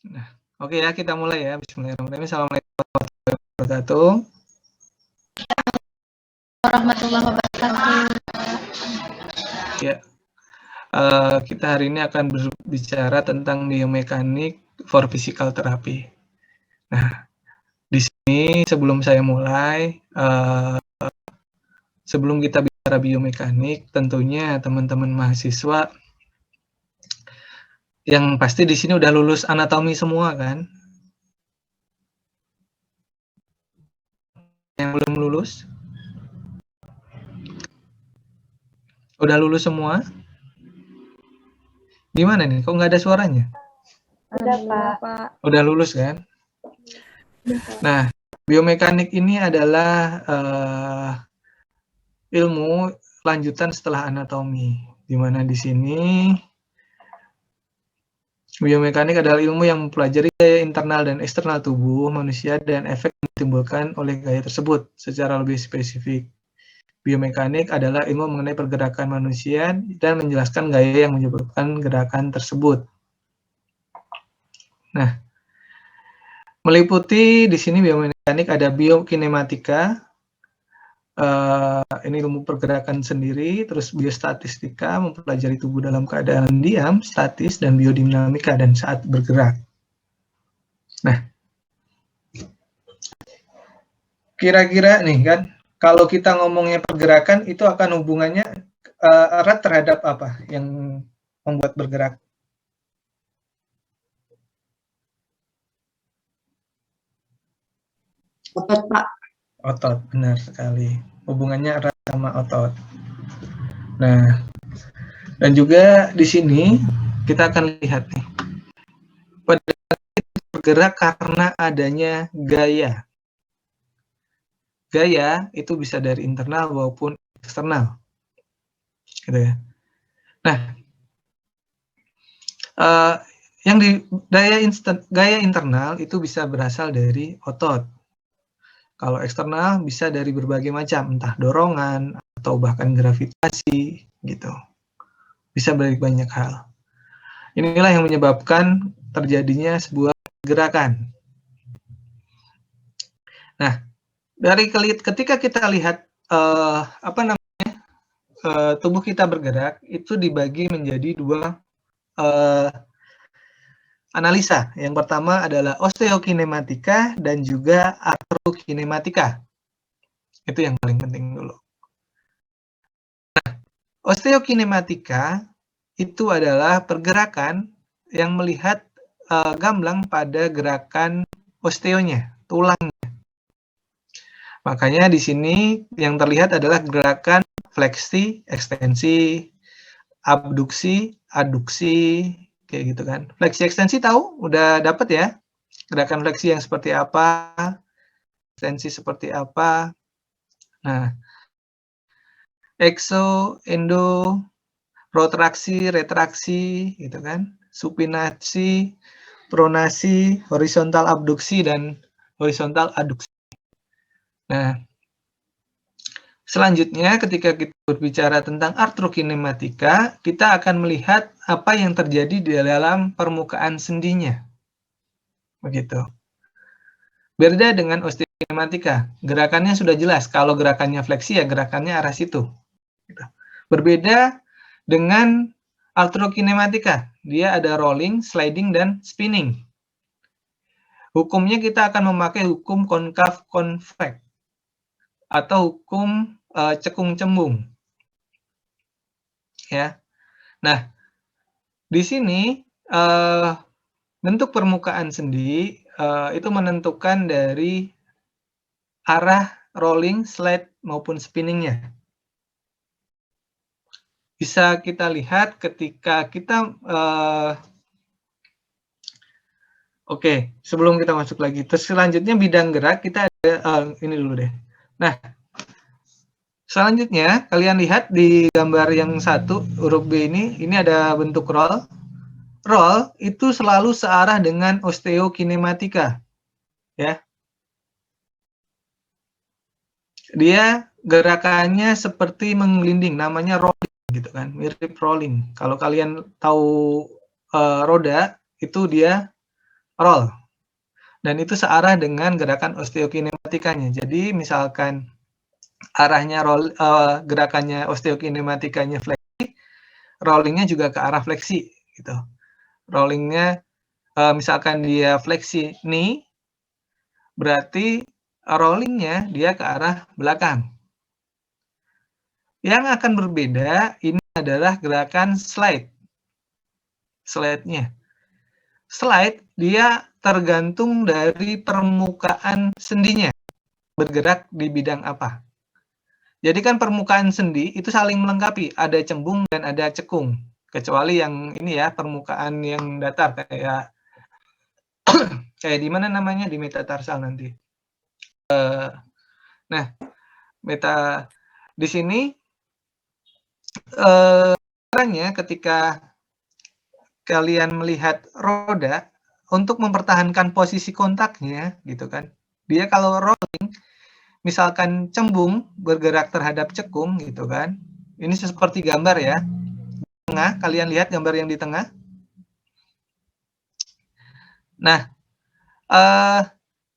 Nah, oke ya, kita mulai ya. Bismillahirrahmanirrahim. Assalamualaikum warahmatullahi wabarakatuh. Warahmatullahi wabarakatuh. Ya, kita hari ini akan berbicara tentang biomekanik for physical therapy. Nah, di sini sebelum saya mulai, sebelum kita bicara biomekanik, tentunya teman-teman mahasiswa yang pasti di sini udah lulus anatomi semua kan? Yang belum lulus? Udah lulus semua? Gimana nih? Kok nggak ada suaranya? Udah, Pak. Udah lulus kan? Nah, biomekanik ini adalah ilmu lanjutan setelah anatomi, di mana di sini biomekanik adalah ilmu yang mempelajari gaya internal dan eksternal tubuh manusia dan efek yang ditimbulkan oleh gaya tersebut. Secara lebih spesifik, biomekanik adalah ilmu mengenai pergerakan manusia dan menjelaskan gaya yang menyebabkan gerakan tersebut. Nah, meliputi di sini biomekanik ada biokinematika, ini ilmu pergerakan sendiri, terus biostatistika, mempelajari tubuh dalam keadaan diam, statis, dan biodinamika dan saat bergerak. Nah, kira-kira nih kan, kalau kita ngomongnya pergerakan, itu akan hubungannya erat terhadap apa yang membuat bergerak? Otot, Pak. Otot, benar sekali. Hubungannya erat sama otot. Nah, dan juga di sini kita akan lihat nih, bergerak karena adanya gaya. Gaya itu bisa dari internal maupun eksternal, gitu ya. Nah, yang gaya internal itu bisa berasal dari otot. Kalau eksternal bisa dari berbagai macam, entah dorongan atau bahkan gravitasi, gitu. Bisa dari banyak hal. Inilah yang menyebabkan terjadinya sebuah gerakan. Nah, dari ketika kita lihat tubuh kita bergerak, itu dibagi menjadi dua analisa. Yang pertama adalah osteokinematika dan juga artrokinematika. Itu yang paling penting dulu. Nah, osteokinematika itu adalah pergerakan yang melihat gamblang pada gerakan osteonya, tulangnya. Makanya di sini yang terlihat adalah gerakan fleksi, ekstensi, abduksi, aduksi, kayak gitu kan. Fleksi ekstensi tahu? Udah dapet ya? Gerakan fleksi yang seperti apa? Ekstensi seperti apa? Nah, ekso, endo, protraksi, retraksi, gitu kan. Supinasi, pronasi, horizontal abduksi, dan horizontal aduksi. Nah, selanjutnya ketika kita berbicara tentang artrokinematika, kita akan melihat apa yang terjadi di dalam permukaan sendinya. Begitu. Berbeda dengan osteokinematika, gerakannya sudah jelas. Kalau gerakannya fleksi, ya gerakannya arah situ. Berbeda dengan artrokinematika, dia ada rolling, sliding, dan spinning. Hukumnya kita akan memakai hukum konkav-konveks atau hukum cekung-cembung. Ya. Nah, di sini bentuk permukaan sendi itu menentukan dari arah rolling, slide, maupun spinningnya. Bisa kita lihat ketika kita Oke, sebelum kita masuk lagi, terus selanjutnya bidang gerak kita ada ini dulu deh. Nah, selanjutnya kalian lihat di gambar yang satu huruf B ini ada bentuk roll. Roll itu selalu searah dengan osteokinematika, ya. Dia gerakannya seperti menggelinding, namanya rolling, gitu kan, mirip rolling. Kalau kalian tahu roda, itu dia roll. Dan itu searah dengan gerakan osteokinematikanya. Jadi misalkan arahnya gerakannya osteokinematikanya fleksi, rollingnya juga ke arah fleksi gitu. Rollingnya misalkan dia fleksi knee, berarti rollingnya dia ke arah belakang. Yang akan berbeda ini adalah gerakan slide. Slide-nya. Slide dia tergantung dari permukaan sendinya bergerak di bidang apa. Jadi kan permukaan sendi itu saling melengkapi, ada cembung dan ada cekung. Kecuali yang ini ya, permukaan yang datar kayak kayak di mana namanya, di metatarsal nanti. Nah, di sini caranya ketika kalian melihat roda untuk mempertahankan posisi kontaknya gitu kan. Dia kalau rolling misalkan cembung bergerak terhadap cekung gitu kan. Ini seperti gambar ya. Tengah, kalian lihat gambar yang di tengah. Nah,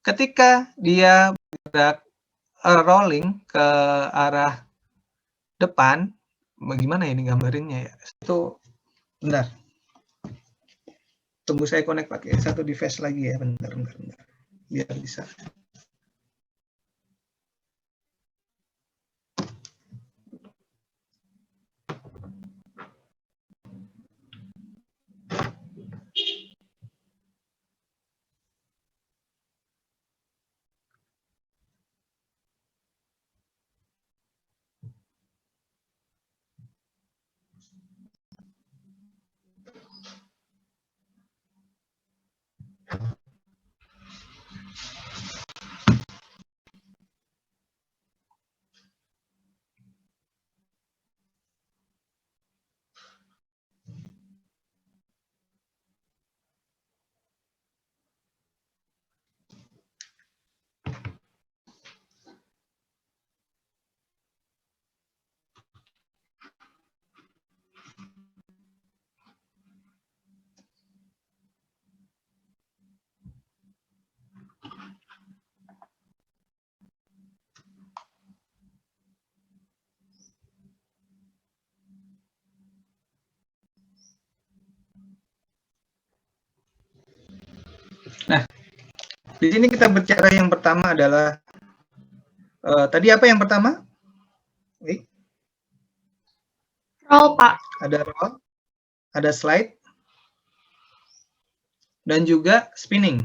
ketika dia bergerak rolling ke arah depan, bagaimana ini gambarinnya ya? Itu bentar. Tunggu saya connect pakai satu device lagi ya, bentar. Biar bisa. Nah, di sini kita bicara yang pertama adalah tadi apa yang pertama? Roll, Pak. Ada roll, ada slide, dan juga spinning.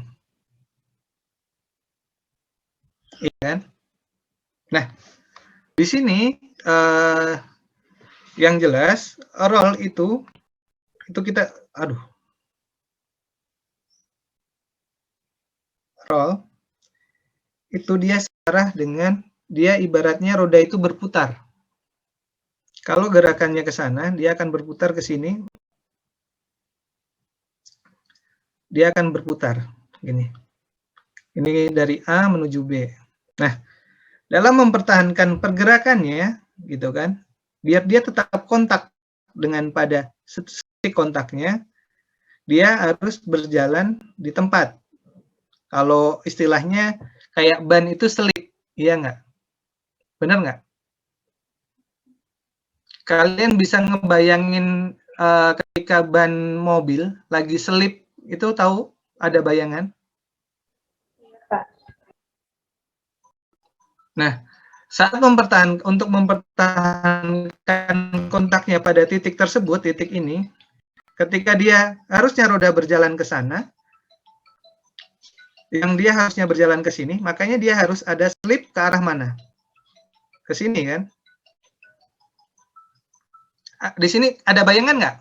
Iya kan? Nah, di sini yang jelas roll itu kita roll itu dia searah dengan dia ibaratnya roda itu berputar. Kalau gerakannya ke sana, dia akan berputar ke sini. Dia akan berputar gini. Ini dari A menuju B. Nah, dalam mempertahankan pergerakannya gitu kan, biar dia tetap kontak dengan pada titik kontaknya, dia harus berjalan di tempat. Kalau istilahnya kayak ban itu selip, iya nggak? Benar nggak? Kalian bisa ngebayangin ketika ban mobil lagi selip, itu tahu ada bayangan? Nah, saat untuk mempertahankan kontaknya pada titik tersebut, titik ini, ketika dia harusnya roda berjalan ke sana, yang dia harusnya berjalan ke sini, makanya dia harus ada slip ke arah mana? Ke sini kan? Di sini ada bayangan nggak?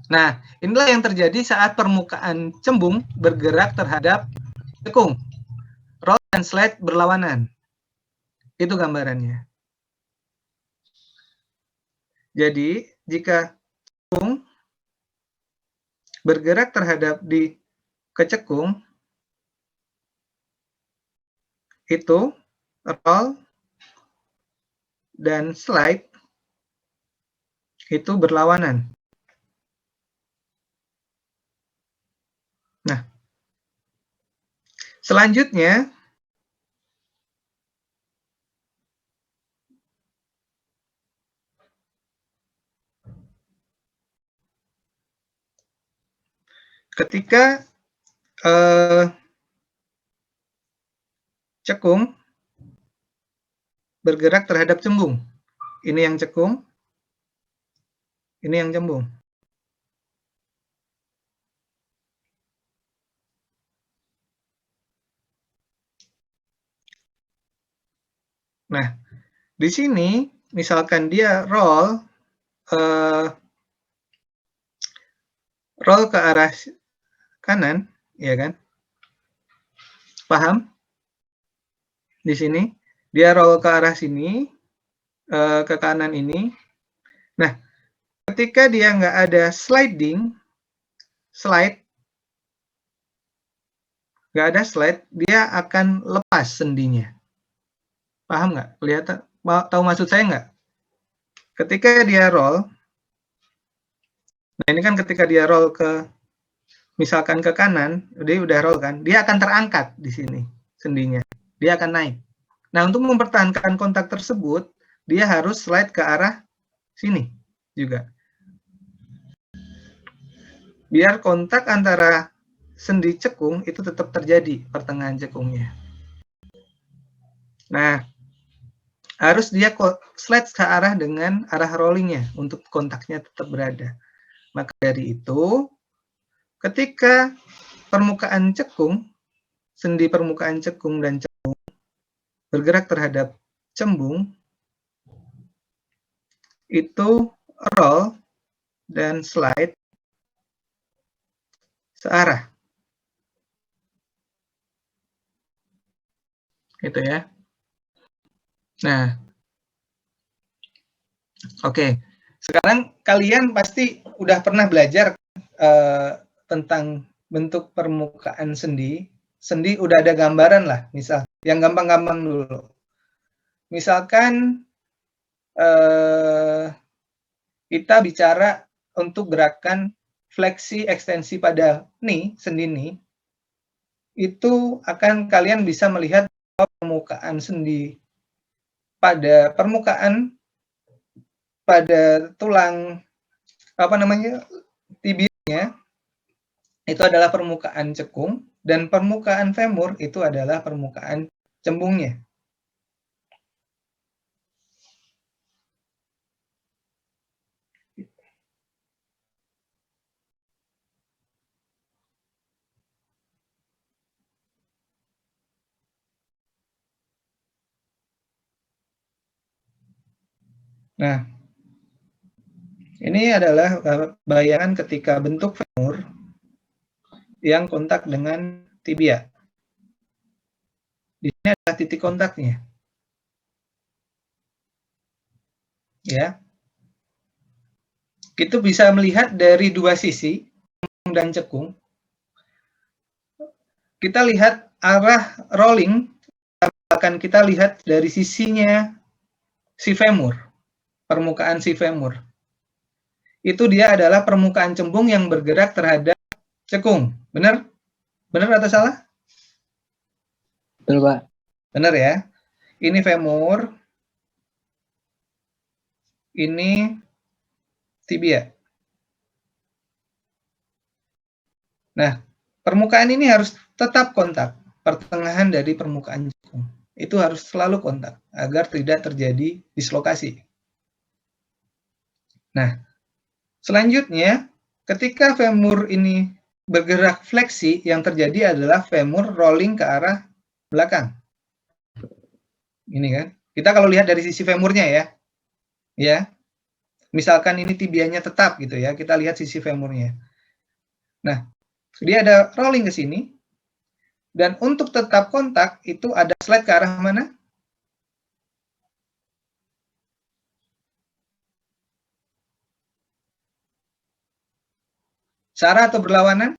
Nah, inilah yang terjadi saat permukaan cembung bergerak terhadap cekung. Roll dan slide berlawanan. Itu gambarannya. Jadi, jika cekung bergerak terhadap di kecekung, itu roll dan slide itu berlawanan. Nah, selanjutnya ketika cekung bergerak terhadap cembung. Ini yang cekung, ini yang cembung. Nah, di sini misalkan dia roll ke arah kanan, ya kan? Paham? Di sini dia roll ke arah sini, ke kanan ini. Nah, ketika dia nggak ada slide, nggak ada slide, dia akan lepas sendinya. Paham nggak? Kelihatan? Tahu maksud saya nggak? Ketika dia roll, nah ini kan ketika dia roll ke, misalkan ke kanan, dia udah roll kan, dia akan terangkat di sini sendinya, dia akan naik. Nah, untuk mempertahankan kontak tersebut, dia harus slide ke arah sini juga. Biar kontak antara sendi cekung itu tetap terjadi, pertengahan cekungnya. Nah, harus dia slide ke arah dengan arah rollingnya untuk kontaknya tetap berada. Maka dari itu, ketika permukaan cekung, sendi permukaan cekung dan cembung bergerak terhadap cembung, itu roll dan slide searah. Gitu ya. Nah, oke. Sekarang kalian pasti udah pernah belajar tentang bentuk permukaan sendi. Sendi udah ada gambaran lah, misal. Yang gampang-gampang dulu. Misalkan kita bicara untuk gerakan fleksi ekstensi pada sendi knee, itu akan kalian bisa melihat permukaan sendi pada tulang tibianya itu adalah permukaan cekung dan permukaan femur itu adalah permukaan cembungnya. Nah, ini adalah bayangan ketika bentuk femur yang kontak dengan tibia. Di sini adalah titik kontaknya. Ya. Kita bisa melihat dari dua sisi, dan cekung. Kita lihat arah rolling, akan kita lihat dari sisinya si femur, permukaan si femur. Itu dia adalah permukaan cembung yang bergerak terhadap cekung. Benar? Benar atau salah? Betul, Pak. Benar ya. Ini femur, ini tibia. Nah, permukaan ini harus tetap kontak, pertengahan dari permukaan cekung. Itu harus selalu kontak, agar tidak terjadi dislokasi. Nah, selanjutnya, ketika femur ini bergerak fleksi, yang terjadi adalah femur rolling ke arah belakang. Ini kan. Kita kalau lihat dari sisi femurnya ya. Ya. Misalkan ini tibianya tetap gitu ya, kita lihat sisi femurnya. Nah, dia ada rolling ke sini. Dan untuk tetap kontak, itu ada slide ke arah mana? Searah atau berlawanan?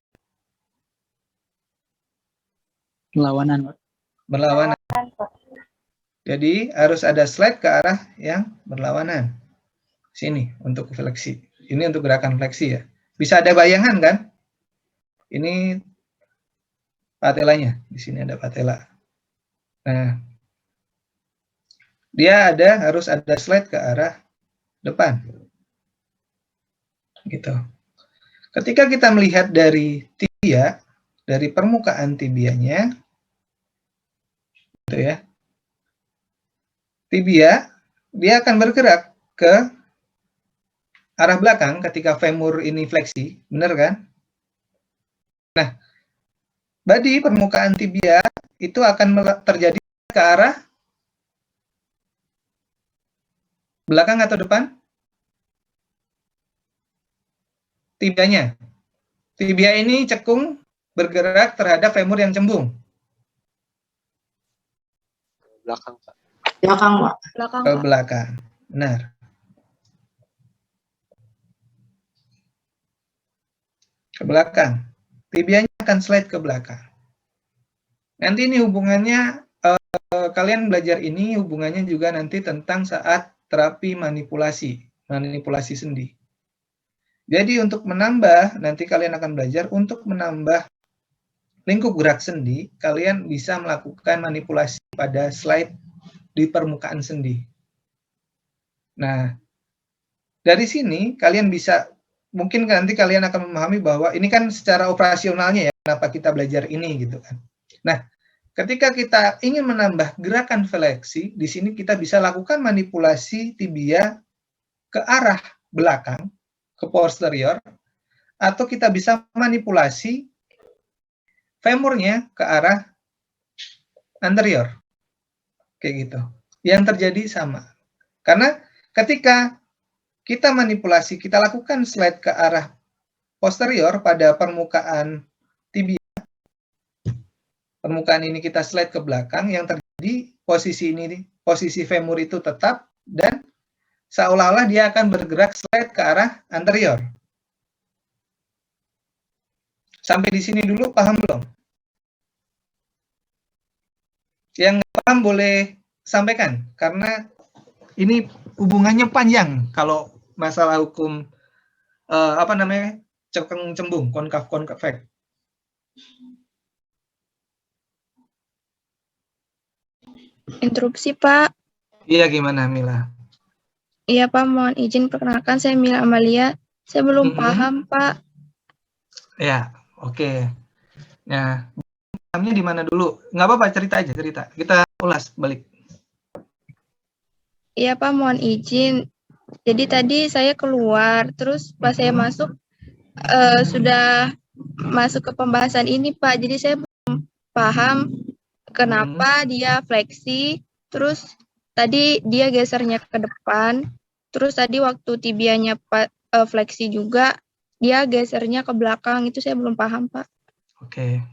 Berlawanan, Pak. Berlawanan. Jadi harus ada slide ke arah yang berlawanan. Sini untuk fleksi. Ini untuk gerakan fleksi ya. Bisa ada bayangan kan? Ini patelanya. Di sini ada patella. Nah, dia harus ada slide ke arah depan. Gitu. Ketika kita melihat dari tibia, dari permukaan tibianya, gitu ya. Tibia dia akan bergerak ke arah belakang ketika femur ini fleksi, benar kan? Nah, badi permukaan tibia itu akan terjadi ke arah belakang atau depan? Tibianya. Tibia ini cekung bergerak terhadap femur yang cembung. Belakang, Pak. Belakang, Pak. Belakang, Ke Pak. belakang. Benar. Ke belakang. Tibianya akan slide ke belakang. Nanti ini hubungannya, kalian belajar ini hubungannya juga nanti tentang saat terapi manipulasi sendi. Jadi untuk menambah, nanti kalian akan belajar untuk menambah lingkup gerak sendi, kalian bisa melakukan manipulasi pada slide di permukaan sendi. Nah, dari sini kalian bisa, mungkin nanti kalian akan memahami bahwa ini kan secara operasionalnya ya, kenapa kita belajar ini gitu kan. Nah, ketika kita ingin menambah gerakan fleksi, di sini kita bisa lakukan manipulasi tibia ke arah belakang, ke posterior, atau kita bisa manipulasi femurnya ke arah anterior. Kayak gitu. Yang terjadi sama. Karena ketika kita manipulasi, kita lakukan slide ke arah posterior pada permukaan tibia. Permukaan ini kita slide ke belakang, yang terjadi posisi femur itu tetap dan seolah-olah dia akan bergerak slide ke arah anterior. Sampai di sini dulu paham belum? Yang nggak paham boleh sampaikan, karena ini hubungannya panjang kalau masalah hukum cekung cembung, konkav konveks. Interupsi, Pak. Iya, gimana Mila? Iya, Pak, mohon izin perkenalkan, saya Mila Amalia. Saya belum paham, Pak. Ya, oke. Nah, pahamnya di mana dulu? Nggak apa-apa, cerita aja, cerita. Kita ulas balik. Iya, Pak, mohon izin. Jadi tadi saya keluar, terus pas saya masuk, sudah masuk ke pembahasan ini, Pak. Jadi saya belum paham kenapa dia fleksi, terus tadi dia gesernya ke depan, terus tadi waktu tibianya fleksi juga, dia gesernya ke belakang. Itu saya belum paham, Pak. Oke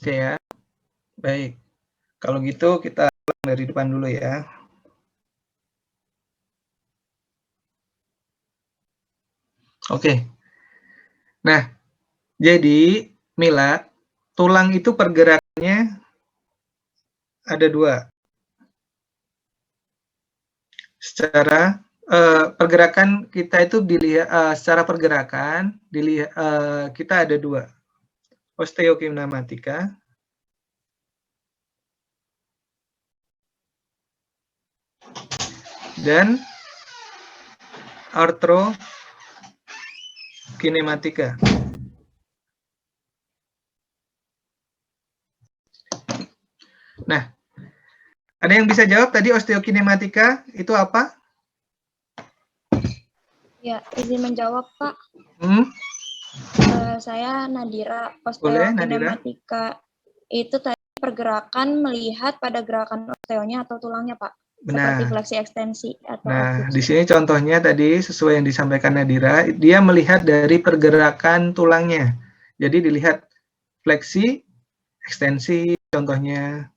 ya. Baik. Kalau gitu kita dari depan dulu ya. Oke. Nah, jadi Mila, tulang itu pergerakannya ada dua. Secara pergerakan kita itu dilihat secara pergerakan dilihat kita ada dua. Osteokinematika dan arthrokinematika. Nah, ada yang bisa jawab tadi osteokinematika itu apa? Ya, izin menjawab, Pak. Saya Nadira. Osteokinematika itu tadi pergerakan melihat pada gerakan osteonya atau tulangnya, Pak. Seperti fleksi ekstensi atau abduksi. Di sini contohnya tadi sesuai yang disampaikan Nadira, dia melihat dari pergerakan tulangnya. Jadi dilihat fleksi, ekstensi, contohnya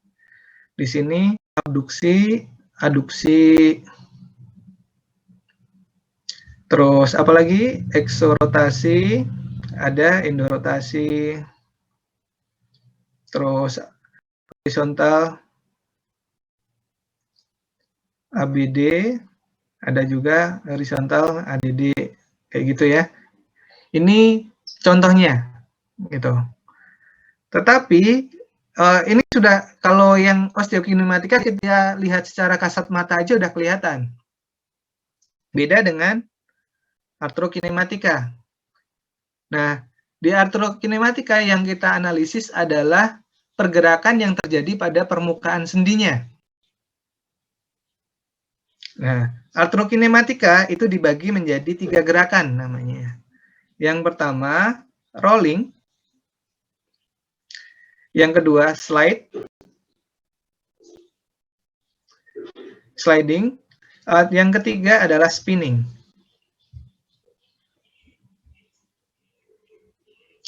di sini abduksi, aduksi, terus apalagi eksorotasi, ada endorotasi, terus horizontal, ABD, ada juga horizontal ADD, kayak gitu ya. Ini contohnya, gitu. Tetapi Ini sudah, kalau yang osteokinematika kita lihat secara kasat mata aja udah kelihatan. Beda dengan artrokinematika. Nah, di artrokinematika yang kita analisis adalah pergerakan yang terjadi pada permukaan sendinya. Nah, artrokinematika itu dibagi menjadi 3 gerakan namanya. Yang pertama, rolling. Yang kedua, sliding. Yang ketiga adalah spinning.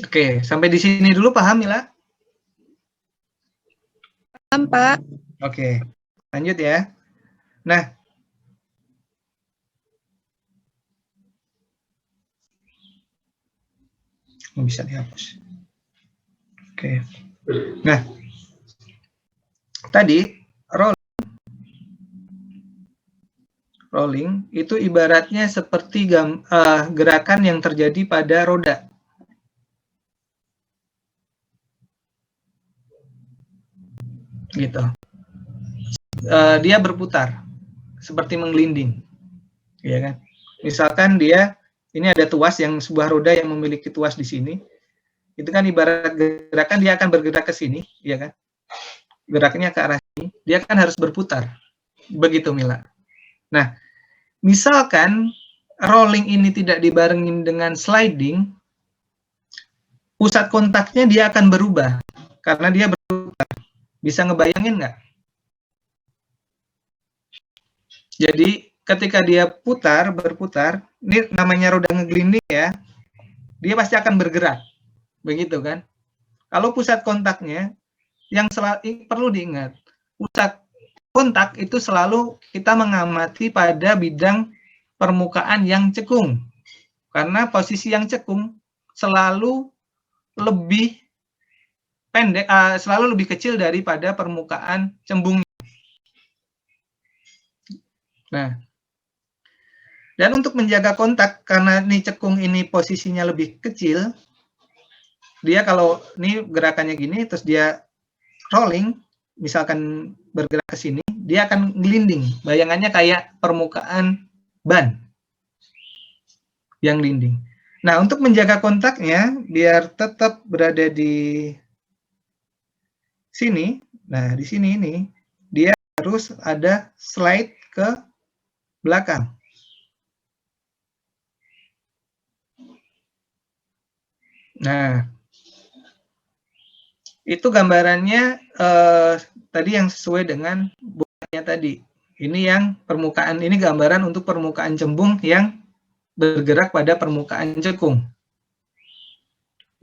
Oke, sampai di sini dulu paham, Mila? Paham, Pak. Oke, lanjut ya. Nah, bisa dihapus. Oke. Nah, tadi rolling itu ibaratnya seperti gerakan yang terjadi pada roda. Gitu. Dia berputar seperti menggelinding. Ya kan? Misalkan ini ada tuas, yang sebuah roda yang memiliki tuas di sini. Itu kan ibarat gerakan, dia akan bergerak ke sini, ya kan? Geraknya ke arah sini, dia kan harus berputar. Begitu, Mila. Nah, misalkan rolling ini tidak dibarengin dengan sliding, pusat kontaknya dia akan berubah karena dia berputar. Bisa ngebayangin nggak? Jadi ketika dia berputar, ini namanya roda ngegelinding ya, dia pasti akan bergerak, begitu kan? Kalau pusat kontaknya, yang perlu diingat, pusat kontak itu selalu kita mengamati pada bidang permukaan yang cekung, karena posisi yang cekung selalu lebih pendek, selalu lebih kecil daripada permukaan cembung. Nah, dan untuk menjaga kontak, karena ini cekung ini posisinya lebih kecil, dia kalau ini gerakannya gini, terus dia rolling, misalkan bergerak ke sini, dia akan gelinding. Bayangannya kayak permukaan ban yang gelinding. Nah, untuk menjaga kontaknya, biar tetap berada di sini, nah di sini ini, dia harus ada slide ke belakang. Nah, itu gambarannya tadi yang sesuai dengan bukunya tadi. Ini yang permukaan, ini gambaran untuk permukaan cembung yang bergerak pada permukaan cekung.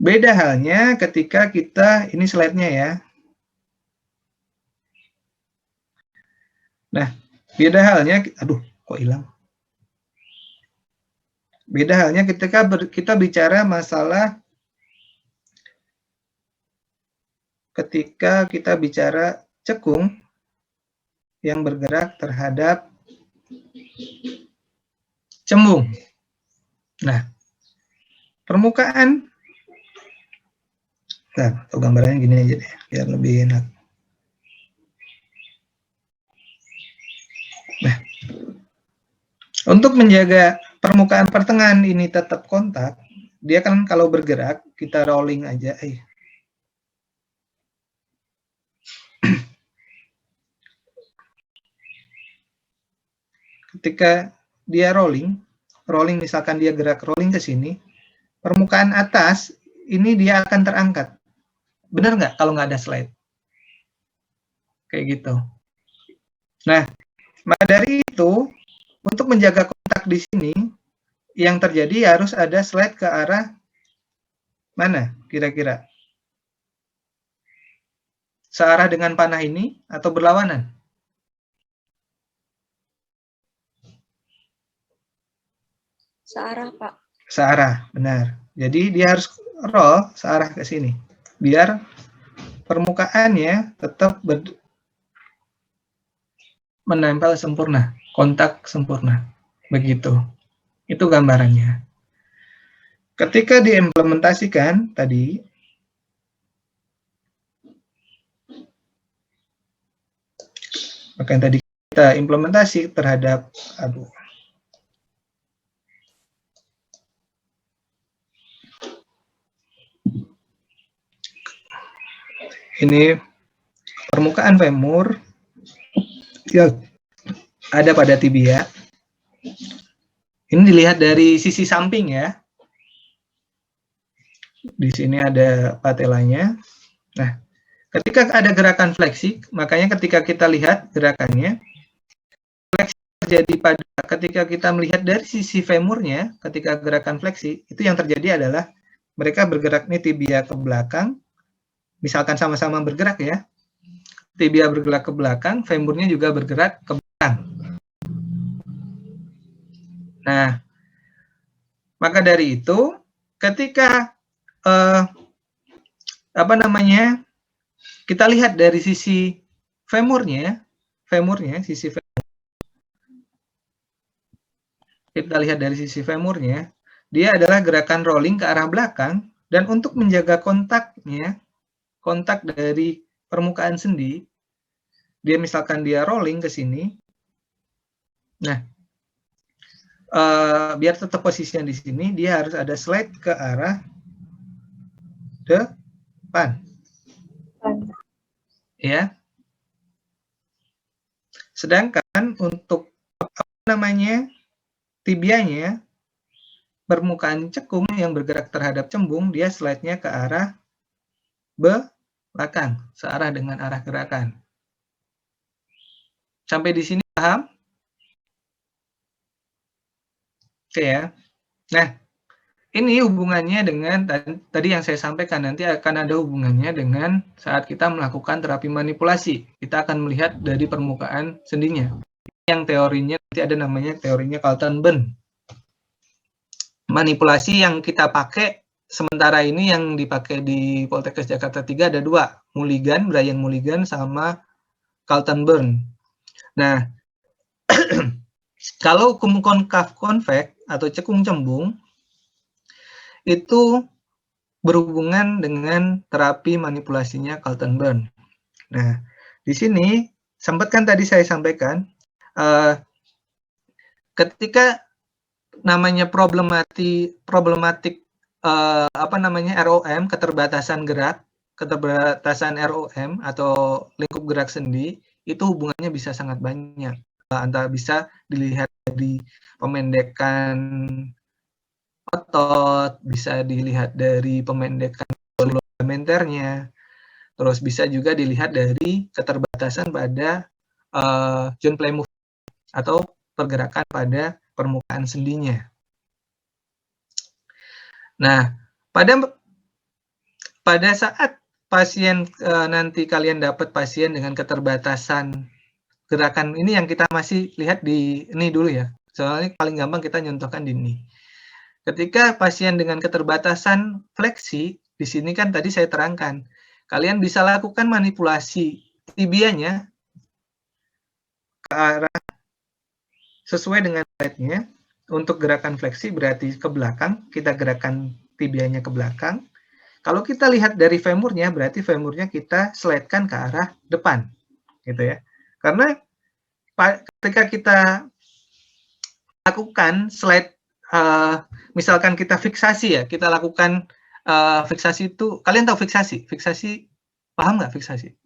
Beda halnya ketika kita, ini slide-nya ya. Nah, beda halnya, aduh kok hilang. Beda halnya ketika kita bicara masalah ketika kita bicara cekung yang bergerak terhadap cembung. Nah, permukaan, nah, atau gambarannya gini aja deh, biar lebih enak. Nah, untuk menjaga permukaan pertengahan ini tetap kontak, dia kan kalau bergerak, kita rolling aja. Ketika dia rolling misalkan dia gerak rolling ke sini, permukaan atas ini dia akan terangkat. Benar nggak kalau nggak ada slide? Kayak gitu. Nah, maka dari itu, untuk menjaga kontak di sini, yang terjadi harus ada slide ke arah mana kira-kira? Searah dengan panah ini atau berlawanan? Searah, Pak. Searah, benar. Jadi dia harus roll searah ke sini. Biar permukaannya tetap menempel sempurna, kontak sempurna. Begitu. Itu gambarannya. Ketika diimplementasikan tadi, Maka yang tadi kita implementasi terhadap, ini permukaan femur yang ada pada tibia. Ini dilihat dari sisi samping ya. Di sini ada patelanya. Nah, ketika ada gerakan fleksi, makanya ketika kita lihat gerakannya, fleksi terjadi pada ketika kita melihat dari sisi femurnya, ketika gerakan fleksi, itu yang terjadi adalah mereka bergerak nih tibia ke belakang, misalkan sama-sama bergerak ya. Tibia bergerak ke belakang, femurnya juga bergerak ke belakang. Nah, maka dari itu, ketika kita lihat dari sisi femurnya, kita lihat dari sisi femurnya, dia adalah gerakan rolling ke arah belakang, dan untuk menjaga kontaknya, kontak dari permukaan sendi, dia misalkan dia rolling ke sini, nah, biar tetap posisinya di sini, dia harus ada slide ke arah depan. Ya. Sedangkan untuk tibianya, permukaan cekung yang bergerak terhadap cembung, dia slide-nya ke arah belakang, searah dengan arah gerakan. Sampai di sini paham? Oke ya. Nah, ini hubungannya dengan tadi yang saya sampaikan, nanti akan ada hubungannya dengan saat kita melakukan terapi manipulasi. Kita akan melihat dari permukaan sendinya. Yang teorinya nanti ada namanya teorinya Carlton-Burn. Manipulasi yang kita pakai sementara ini yang dipakai di Poltekkes Jakarta 3 ada dua, Brian Mulligan sama Carlton-Burn. Nah, kalau hukum konkav konveks atau cekung cembung itu berhubungan dengan terapi manipulasinya Carlton-Burn. Nah, di sini sempat kan tadi saya sampaikan ketika namanya problematik ROM, keterbatasan gerak, keterbatasan ROM atau lingkup gerak sendi, itu hubungannya bisa sangat banyak. Antara bisa dilihat dari pemendekan otot, bisa dilihat dari pemendekan ligamenternya, terus bisa juga dilihat dari keterbatasan pada joint play movement atau pergerakan pada permukaan sendinya. Nah, pada saat pasien nanti kalian dapat pasien dengan keterbatasan gerakan, ini yang kita masih lihat di ini dulu ya. Soalnya paling gampang kita nyontohkan di ini. Ketika pasien dengan keterbatasan fleksi, di sini kan tadi saya terangkan, kalian bisa lakukan manipulasi tibianya ke arah sesuai dengan slide-nya. Untuk gerakan fleksi berarti ke belakang, kita gerakan tibianya ke belakang. Kalau kita lihat dari femurnya, berarti femurnya kita slide-kan ke arah depan, gitu ya. Karena ketika kita lakukan slide, misalkan kita fiksasi ya, kita lakukan fiksasi itu, kalian tahu fiksasi? Fiksasi, paham nggak fiksasi?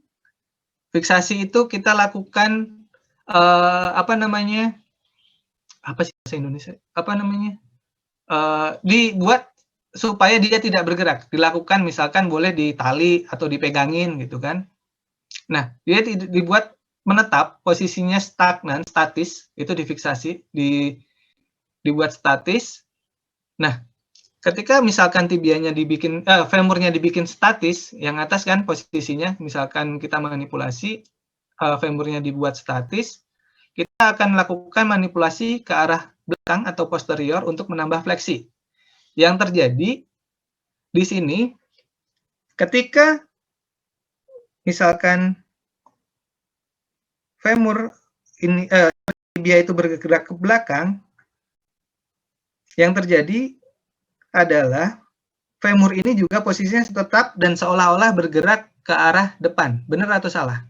Fiksasi itu kita lakukan, apa sih bahasa Indonesia? Dibuat supaya dia tidak bergerak. Dilakukan misalkan boleh ditali atau dipegangin gitu kan. Nah, dia dibuat menetap, posisinya stagnan, statis, itu difiksasi, dibuat statis. Nah, ketika misalkan tibianya dibikin, femurnya dibikin statis, yang atas kan posisinya, misalkan kita manipulasi, femurnya dibuat statis, kita akan melakukan manipulasi ke arah belakang atau posterior untuk menambah fleksi. Yang terjadi di sini, ketika misalkan femur ini tibia itu bergerak ke belakang, yang terjadi adalah femur ini juga posisinya tetap dan seolah-olah bergerak ke arah depan. Benar atau salah?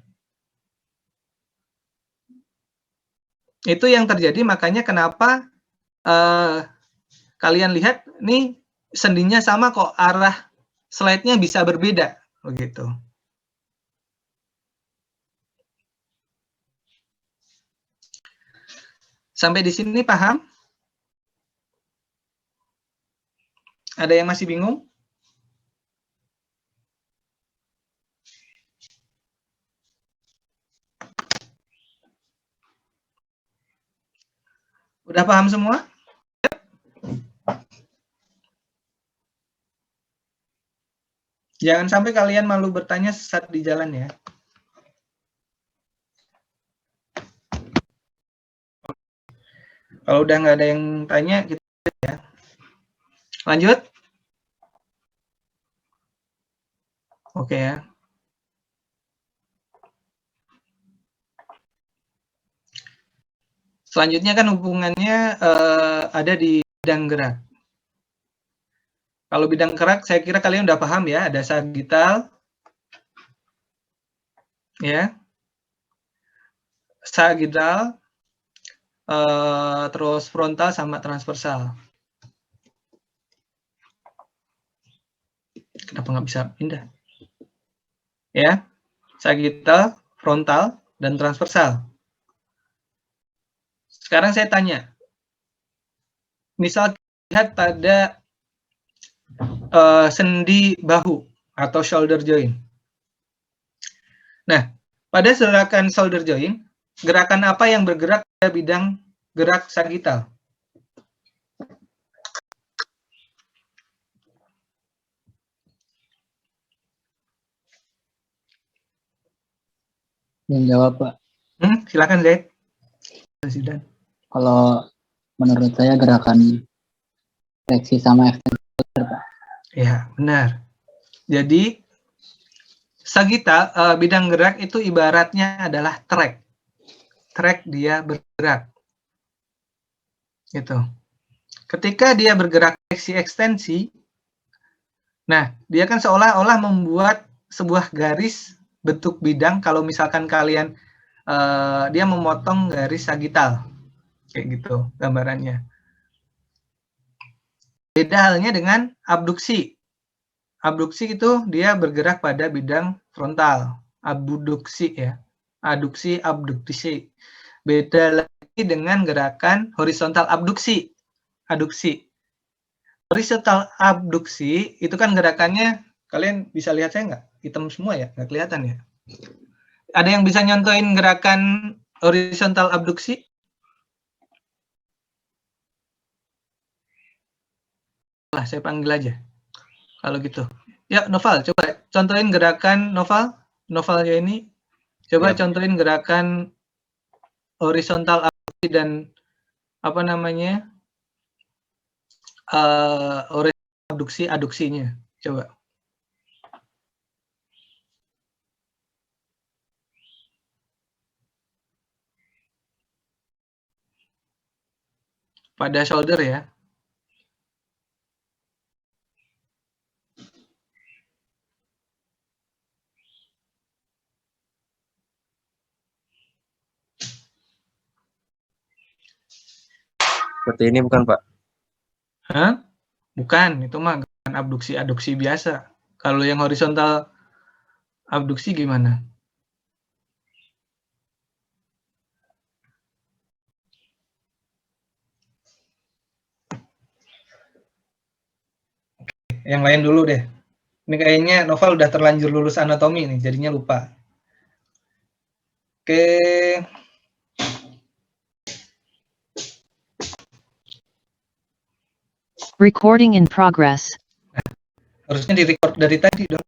Itu yang terjadi, makanya kenapa kalian lihat nih sendinya sama kok, arah slide-nya bisa berbeda begitu. Sampai di sini paham? Ada yang masih bingung? Udah paham semua? Jangan sampai kalian malu bertanya saat di jalan ya. Kalau udah nggak ada yang tanya, kita ya. Lanjut. Oke ya. Selanjutnya kan hubungannya ada di bidang gerak. Kalau bidang gerak, saya kira kalian udah paham ya, ada sagital, ya, sagital, terus frontal sama transversal. Kenapa nggak bisa pindah? Ya, sagital, frontal, dan transversal. Sekarang saya tanya, misal lihat pada sendi bahu atau shoulder joint. Nah, pada gerakan shoulder joint, gerakan apa yang bergerak pada bidang gerak sagital? Yang jawab, Pak. Silakan, Zaid. Kalau menurut saya gerakan fleksi sama ekstensi, Pak. Ya, benar. Jadi, sagital, bidang gerak itu ibaratnya adalah track. Track dia bergerak. Gitu. Ketika dia bergerak fleksi ekstensi, nah, dia kan seolah-olah membuat sebuah garis bentuk bidang. Kalau misalkan kalian dia memotong garis sagital, kayak gitu gambarannya. Beda halnya dengan abduksi. Abduksi itu dia bergerak pada bidang frontal. Abduksi ya, aduksi, abduksi. Beda lagi dengan gerakan horizontal abduksi. Aduksi. Horizontal abduksi itu kan gerakannya, kalian bisa lihat saya nggak? Hitam semua ya, nggak kelihatan ya. Ada yang bisa nyontohin gerakan horizontal abduksi? Lah, saya panggil aja. Kalau gitu. Ya, Noval, coba contohin gerakan Noval. Noval ya ini. Coba contohin gerakan horizontal abduksi dan apa namanya? Horizontal abduksi, aduksinya. Coba. Pada shoulder ya. Seperti ini bukan, Pak? Hah? Bukan, itu mah gerakan abduksi biasa. Kalau yang horizontal abduksi gimana? Yang lain dulu deh. Ini kayaknya Noval udah terlanjur lulus anatomi nih, jadinya lupa. Oke. Recording in progress. Harusnya direcord dari tadi dong.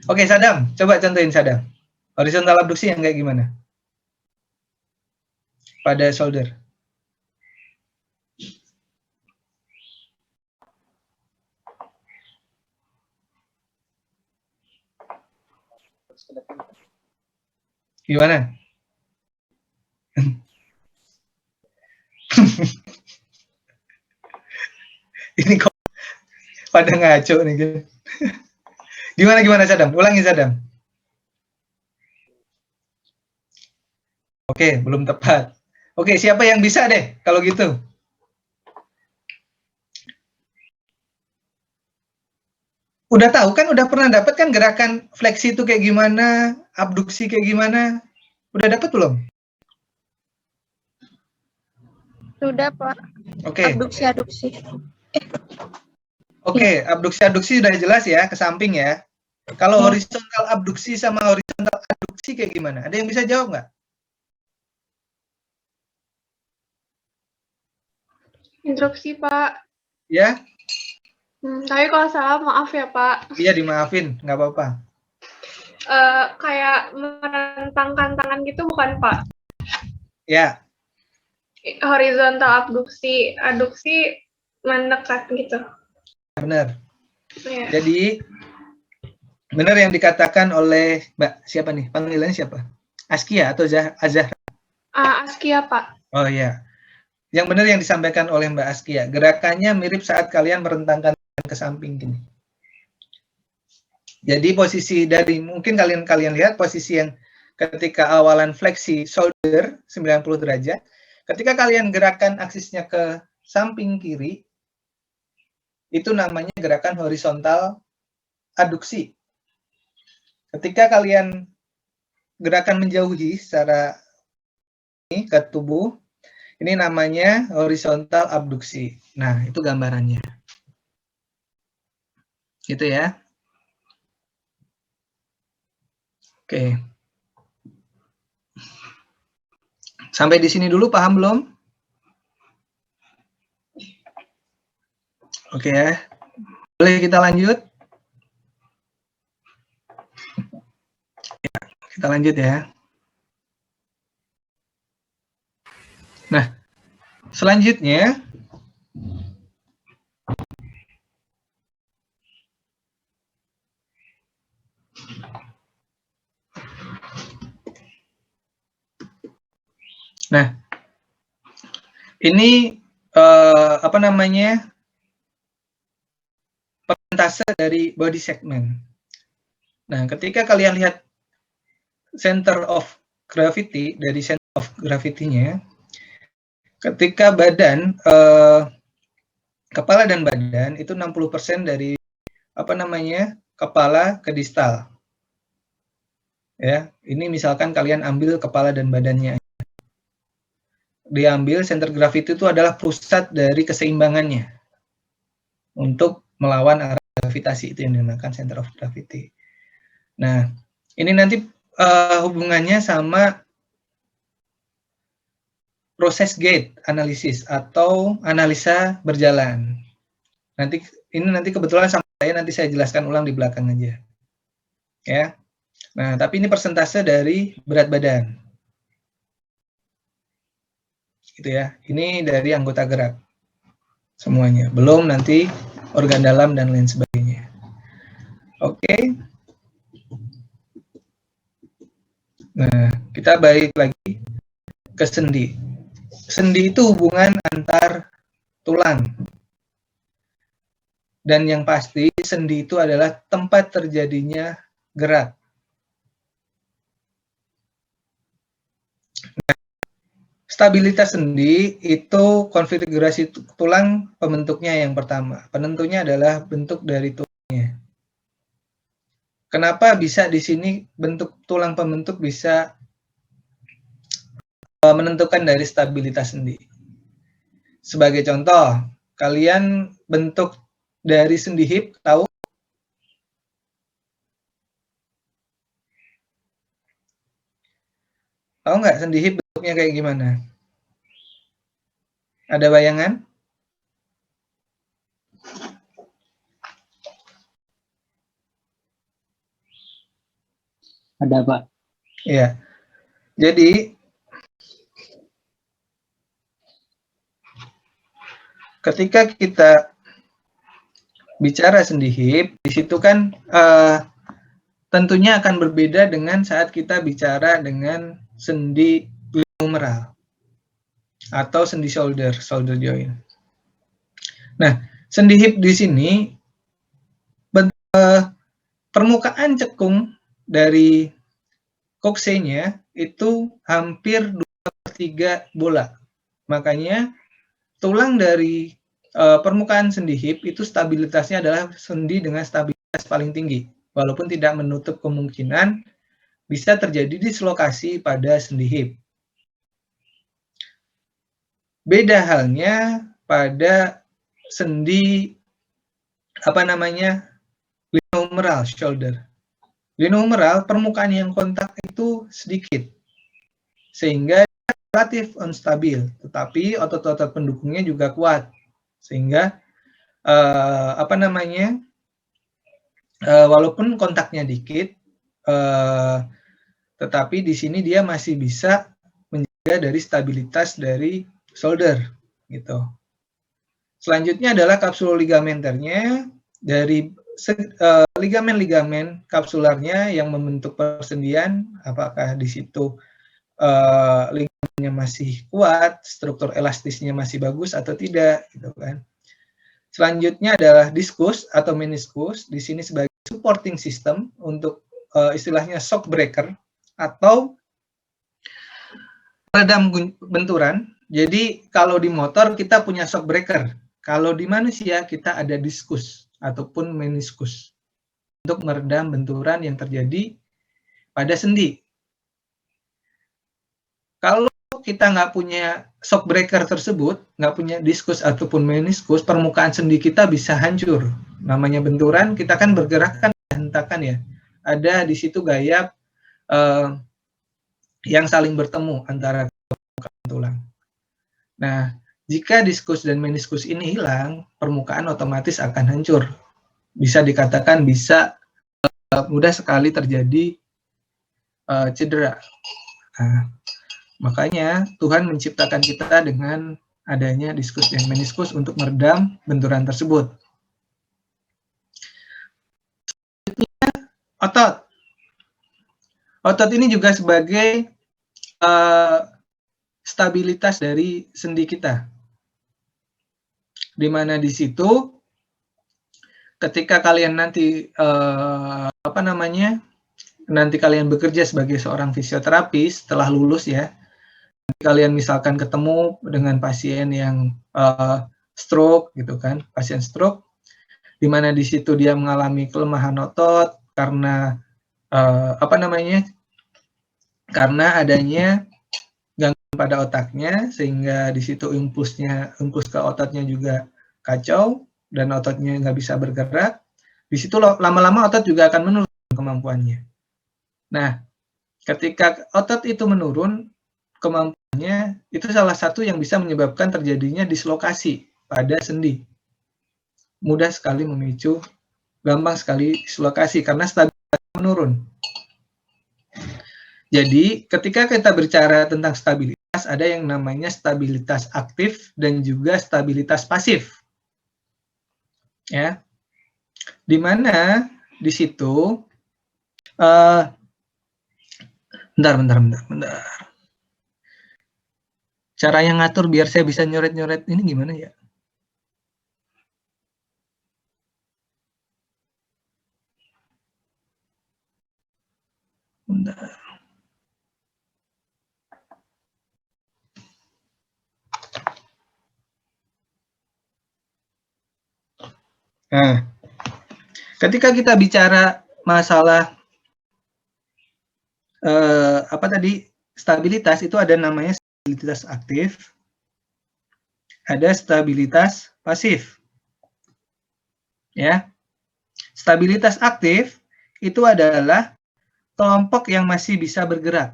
Oke, Sadam. Coba contohin Sadam. Horizontal abduksi yang kayak gimana? Pada shoulder. Gimana? Ini kok pada ngaco nih. Gimana Sadam? Ulangi Sadam. Oke, belum tepat. Oke, siapa yang bisa deh kalau gitu? Udah tahu kan, udah pernah dapat kan gerakan fleksi itu kayak gimana, abduksi kayak gimana? Udah dapat belum? Sudah, Pak. Oke. Abduksi. Oke, abduksi udah jelas ya, ke samping ya. Kalau horizontal abduksi sama horizontal adduksi kayak gimana? Ada yang bisa jawab nggak? Interupsi, Pak. Ya? Tapi kalau salah maaf ya, Pak. Iya, dimaafin, nggak apa-apa. Kayak merentangkan tangan gitu bukan, Pak? Ya. Horizontal abduksi, aduksi mendekat gitu. Benar. Ya. Jadi, benar yang dikatakan oleh Mbak, siapa nih? Panggilannya siapa? Askia atau Azahra? Askia, Pak. Oh iya. Yang benar yang disampaikan oleh Mbak Askia. Gerakannya mirip saat kalian merentangkan ke samping gini. Jadi posisi dari, mungkin kalian lihat posisi yang ketika awalan fleksi shoulder 90 derajat. Ketika kalian gerakan aksisnya ke samping kiri, itu namanya gerakan horizontal aduksi. Ketika kalian gerakan menjauhi secara ini ke tubuh, ini namanya horizontal abduksi. Nah, itu gambarannya. Gitu ya. Oke. Sampai di sini dulu, paham belum? Oke ya. Boleh kita lanjut? Ya, kita lanjut ya. Nah, selanjutnya ini apa namanya? Persentase dari body segment. Nah, ketika kalian lihat center of gravity, dari center of gravity-nya, ketika badan, kepala dan badan itu 60% dari apa namanya? Kepala ke distal. Ya, ini misalkan kalian ambil kepala dan badannya. Diambil center gravity itu adalah pusat dari keseimbangannya untuk melawan arah gravitasi, itu yang dinamakan center of gravity. Nah, ini nanti hubungannya sama proses gate analisis atau analisa berjalan. Nanti kebetulan sama saya, nanti saya jelaskan ulang di belakang aja. Ya. Nah, tapi ini persentase dari berat badan. Gitu ya. Ini dari anggota gerak semuanya. Belum nanti organ dalam dan lain sebagainya. Oke. Nah, kita balik lagi ke sendi. Sendi itu hubungan antar tulang. Dan yang pasti sendi itu adalah tempat terjadinya gerak. Nah, stabilitas sendi itu konfigurasi tulang pembentuknya yang pertama. Penentunya adalah bentuk dari tulangnya. Kenapa bisa di sini bentuk tulang pembentuk bisa menentukan dari stabilitas sendi? Sebagai contoh, kalian bentuk dari sendi hip tahu? Tahu nggak sendi hip bentuknya kayak gimana? Ada bayangan? Ada, Pak. Iya. Jadi ketika kita bicara sendi hip, di situ kan tentunya akan berbeda dengan saat kita bicara dengan sendi humeral atau sendi shoulder joint. Nah, sendi hip di sini permukaan cekung dari koksenya itu hampir 2/3 bola. Makanya tulang dari permukaan sendi hip itu stabilitasnya adalah sendi dengan stabilitas paling tinggi, walaupun tidak menutup kemungkinan bisa terjadi dislokasi pada sendi hip. Beda halnya pada sendi glenohumeral shoulder. Glenohumeral permukaan yang kontak itu sedikit, sehingga relatif unstabil, tetapi otot-otot pendukungnya juga kuat, sehingga walaupun kontaknya dikit, tetapi di sini dia masih bisa menjaga dari stabilitas dari shoulder, gitu. Selanjutnya adalah kapsul ligamenternya. Dari ligamen-ligamen kapsularnya yang membentuk persendian, apakah di situ ligamennya masih kuat, struktur elastisnya masih bagus atau tidak, gitu kan. Selanjutnya adalah diskus atau meniskus, di sini sebagai supporting system untuk istilahnya shock breaker atau peredam benturan. Jadi kalau di motor kita punya shock breaker, kalau di manusia kita ada diskus ataupun meniskus untuk meredam benturan yang terjadi pada sendi. Kalau kita nggak punya shock breaker tersebut, nggak punya diskus ataupun meniskus, permukaan sendi kita bisa hancur. Namanya benturan, kita kan bergerak kan hentakan ya. Ada di situ gaya yang saling bertemu antara permukaan tulang. Nah, jika diskus dan meniskus ini hilang, permukaan otomatis akan hancur. Bisa dikatakan bisa mudah sekali terjadi cedera. Nah, makanya Tuhan menciptakan kita dengan adanya diskus dan meniskus untuk meredam benturan tersebut. Otot. Otot ini juga sebagai stabilitas dari sendi kita. Di mana di situ ketika kalian nanti nanti kalian bekerja sebagai seorang fisioterapis setelah lulus ya, kalian misalkan ketemu dengan pasien yang stroke gitu kan, pasien stroke, di mana di situ dia mengalami kelemahan otot karena karena adanya gangguan pada otaknya, sehingga di situ impuls ke ototnya juga kacau dan ototnya nggak bisa bergerak. Di situ lama-lama otot juga akan menurun kemampuannya. Nah, ketika otot itu menurun kemampuannya, itu salah satu yang bisa menyebabkan terjadinya dislokasi pada sendi. Mudah sekali memicu, gampang sekali dislokasi karena stabilitas menurun. Jadi, ketika kita bicara tentang stabilitas, ada yang namanya stabilitas aktif dan juga stabilitas pasif. Ya, di mana di situ, bentar. Cara yang ngatur biar saya bisa nyoret-nyoret ini gimana ya? Bentar. Nah, ketika kita bicara masalah stabilitas, itu ada namanya stabilitas aktif, ada stabilitas pasif. Ya. Stabilitas aktif itu adalah kelompok yang masih bisa bergerak.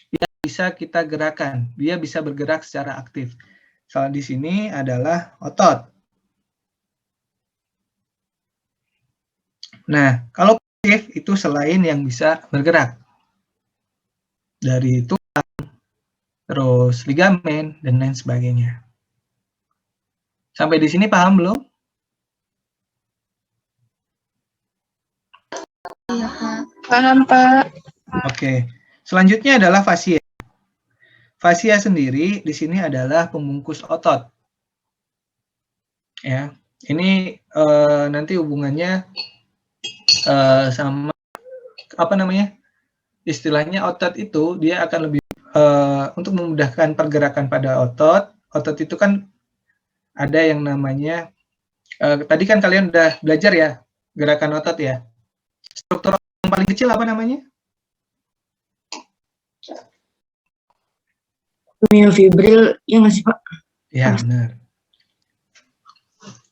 Dia bisa kita gerakan, dia bisa bergerak secara aktif. Soal di sini adalah otot. Nah, kalau pasif itu selain yang bisa bergerak. Dari tulang, terus ligamen, dan lain sebagainya. Sampai di sini paham belum? Iya, Pak. Paham, Pak. Oke. Selanjutnya adalah fasia. Fasia sendiri di sini adalah pembungkus otot. Ya, ini nanti hubungannya sama istilahnya otot itu dia akan lebih untuk memudahkan pergerakan pada otot. Otot itu kan ada yang namanya tadi kan kalian udah belajar ya gerakan otot ya. Struktur yang paling kecil apa namanya? Miofibril, ya nggak sih Pak? Ya benar.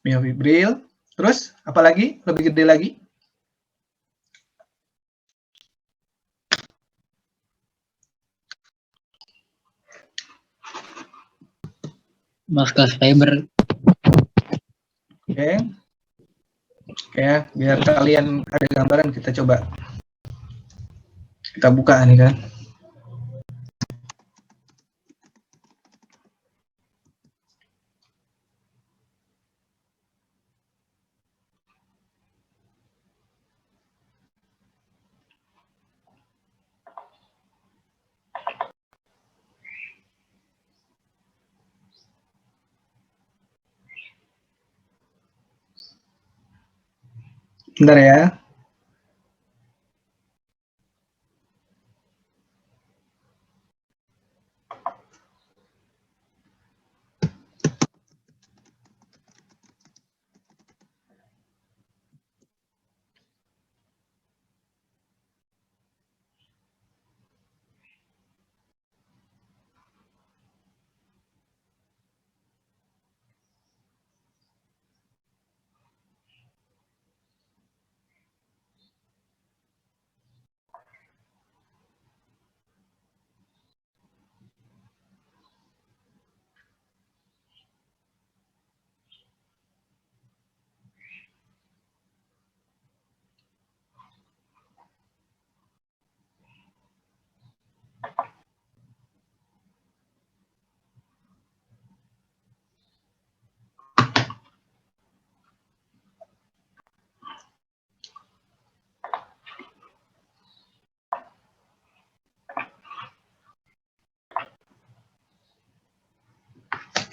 Miofibril. Terus apa lagi? Lebih gede lagi? Muscle fiber. Oke. Oke, biar kalian ada gambaran kita coba. Kita buka nih kan. Bentar ya.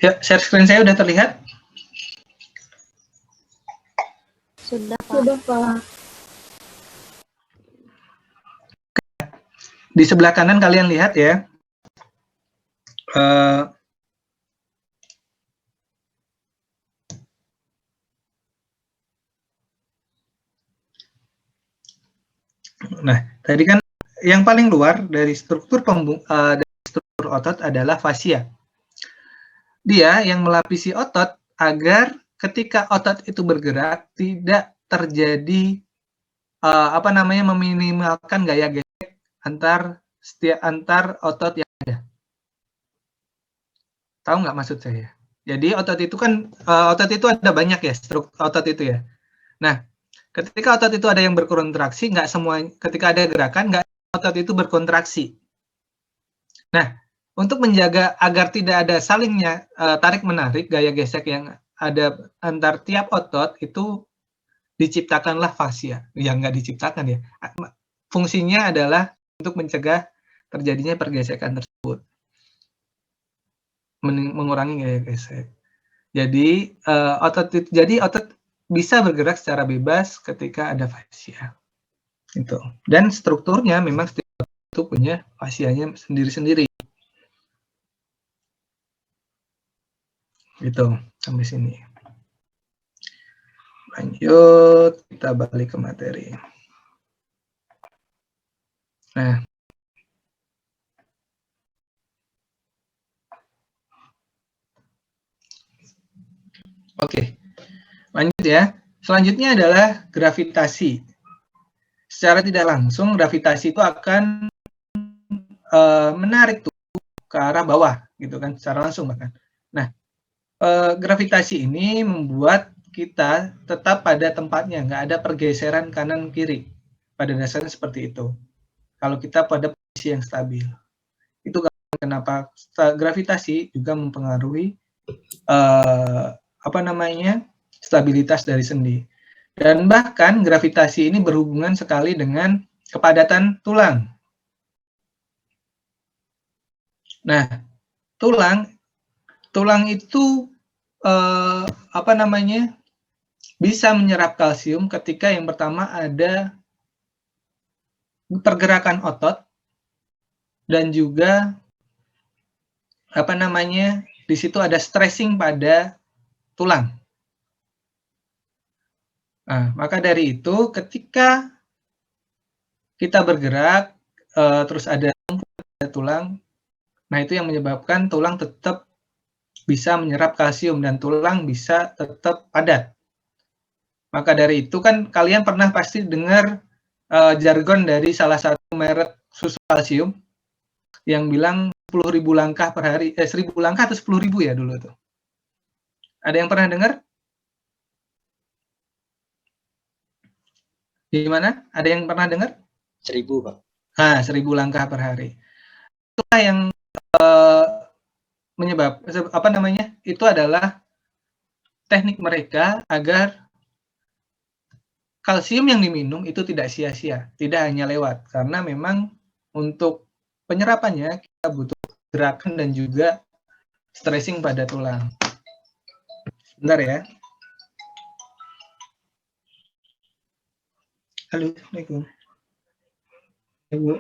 Ya, share screen saya udah terlihat? Sudah, Pak. Sudah, Pak. Di sebelah kanan kalian lihat ya. Nah, tadi kan yang paling luar dari struktur otot adalah fascia. Dia yang melapisi otot agar ketika otot itu bergerak tidak terjadi meminimalkan gaya gesek antar otot yang ada. Tahu nggak maksud saya? Jadi otot itu kan otot itu ada banyak ya struktur otot itu ya. Nah, ketika otot itu ada yang berkontraksi, nggak semua ketika ada gerakan nggak otot itu berkontraksi. Nah, untuk menjaga agar tidak ada salingnya tarik-menarik gaya gesek yang ada antar tiap otot itu diciptakanlah fascia. Yang nggak diciptakan ya. Fungsinya adalah untuk mencegah terjadinya pergesekan tersebut. Mengurangi gaya gesek. Jadi otot bisa bergerak secara bebas ketika ada fascia. Itu. Dan strukturnya memang setiap otot itu punya fascianya sendiri-sendiri. Gitu, sampai sini. Lanjut, kita balik ke materi. Nah, oke, lanjut ya. Selanjutnya adalah gravitasi. Secara tidak langsung, gravitasi itu akan menarik tubuh ke arah bawah, gitu kan, secara langsung bahkan. Nah, gravitasi ini membuat kita tetap pada tempatnya, nggak ada pergeseran kanan kiri. Pada dasarnya seperti itu. Kalau kita pada posisi yang stabil, itu kenapa gravitasi juga mempengaruhi stabilitas dari sendi. Dan bahkan gravitasi ini berhubungan sekali dengan kepadatan tulang. Nah, tulang itu bisa menyerap kalsium ketika yang pertama ada pergerakan otot dan juga di situ ada stressing pada tulang. Nah, maka dari itu ketika kita bergerak terus ada tulang, nah itu yang menyebabkan tulang tetap bisa menyerap kalsium dan tulang bisa tetap padat. Maka dari itu kan kalian pernah pasti dengar jargon dari salah satu merek susu kalsium yang bilang 10.000 langkah per hari, 1.000 langkah atau 10.000 ya dulu tuh. Ada yang pernah dengar? Gimana? Ada yang pernah dengar? 1.000, Pak. Nah, 1.000 langkah per hari. Itulah yang itu adalah teknik mereka agar kalsium yang diminum itu tidak sia-sia, tidak hanya lewat. Karena memang untuk penyerapannya kita butuh gerakan dan juga stressing pada tulang. Bentar ya. Halo, Assalamualaikum. Ibu.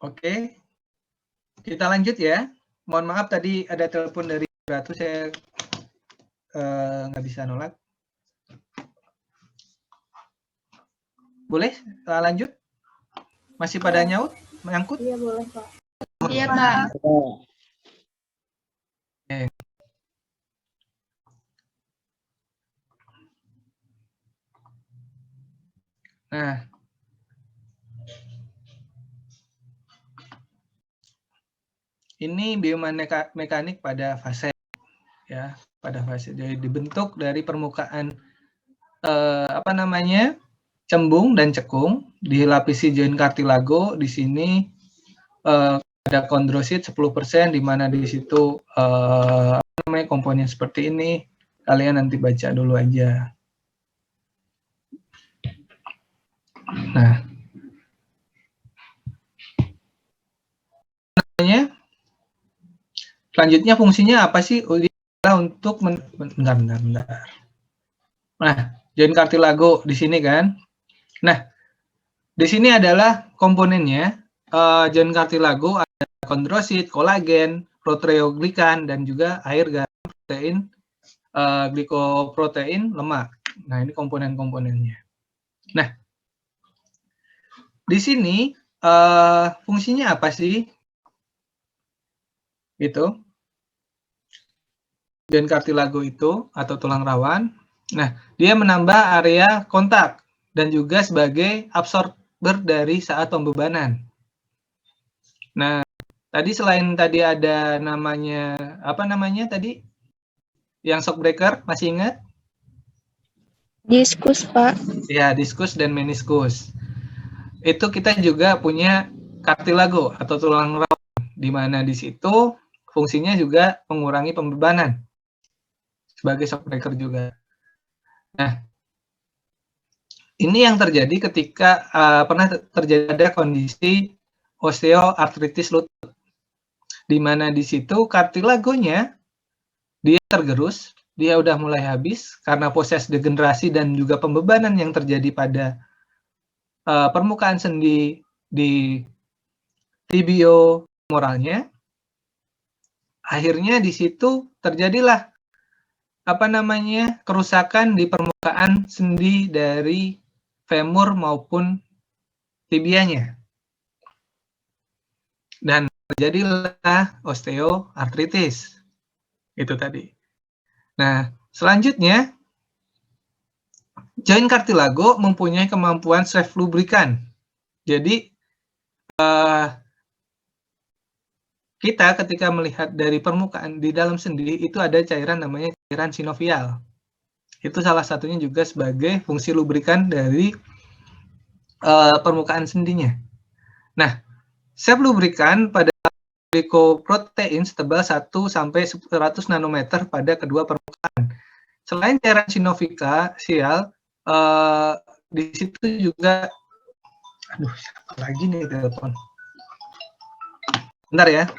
Oke, kita lanjut ya. Mohon maaf tadi ada telepon dari Ratu, saya nggak bisa nolak. Boleh lanjut? Masih pada nyaut, menyangkut? Iya boleh Pak. Iya, Pak. Nah, ini biomekanik pada fase ya, pada fase. Jadi dibentuk dari permukaan cembung dan cekung, dilapisi join kartilago. Di sini ada kondrosit 10%, di mana di situ komponen seperti ini. Kalian nanti baca dulu aja. Nah, selanjutnya fungsinya apa sih? Untuk bentar. Nah, join kartilago di sini kan. Nah, di sini adalah komponennya. Join kartilago ada kondrosit, kolagen, proteoglikan, dan juga air, garam, protein, glikoprotein, lemak. Nah, ini komponen-komponennya. Nah, di sini fungsinya apa sih? Itu join kartilago itu atau tulang rawan. Nah, dia menambah area kontak dan juga sebagai absorber dari saat pembebanan. Nah, tadi selain tadi ada namanya apa namanya tadi? Yang shock breaker, masih ingat? Diskus, Pak. Ya, diskus dan meniskus. Itu kita juga punya kartilago atau tulang rawan, di mana di situ fungsinya juga mengurangi pembebanan sebagai shock breaker juga. Nah, ini yang terjadi ketika pernah terjadi ada kondisi osteoartritis lutut, di mana di situ kartilagonya dia tergerus, dia udah mulai habis karena proses degenerasi dan juga pembebanan yang terjadi pada permukaan sendi di tibiofemoralnya. Akhirnya di situ terjadilah kerusakan di permukaan sendi dari femur maupun tibianya. Dan terjadilah osteoartritis. Itu tadi. Nah, selanjutnya join kartilago mempunyai kemampuan self lubrikan. Jadi kita ketika melihat dari permukaan di dalam sendi itu ada cairan namanya cairan sinovial. Itu salah satunya juga sebagai fungsi lubrikan dari permukaan sendinya. Nah, self lubrikan pada glikoprotein setebal 1 sampai 100 nanometer pada kedua permukaan. Selain cairan sinovial, di situ juga siapa lagi nih telepon. Bentar ya.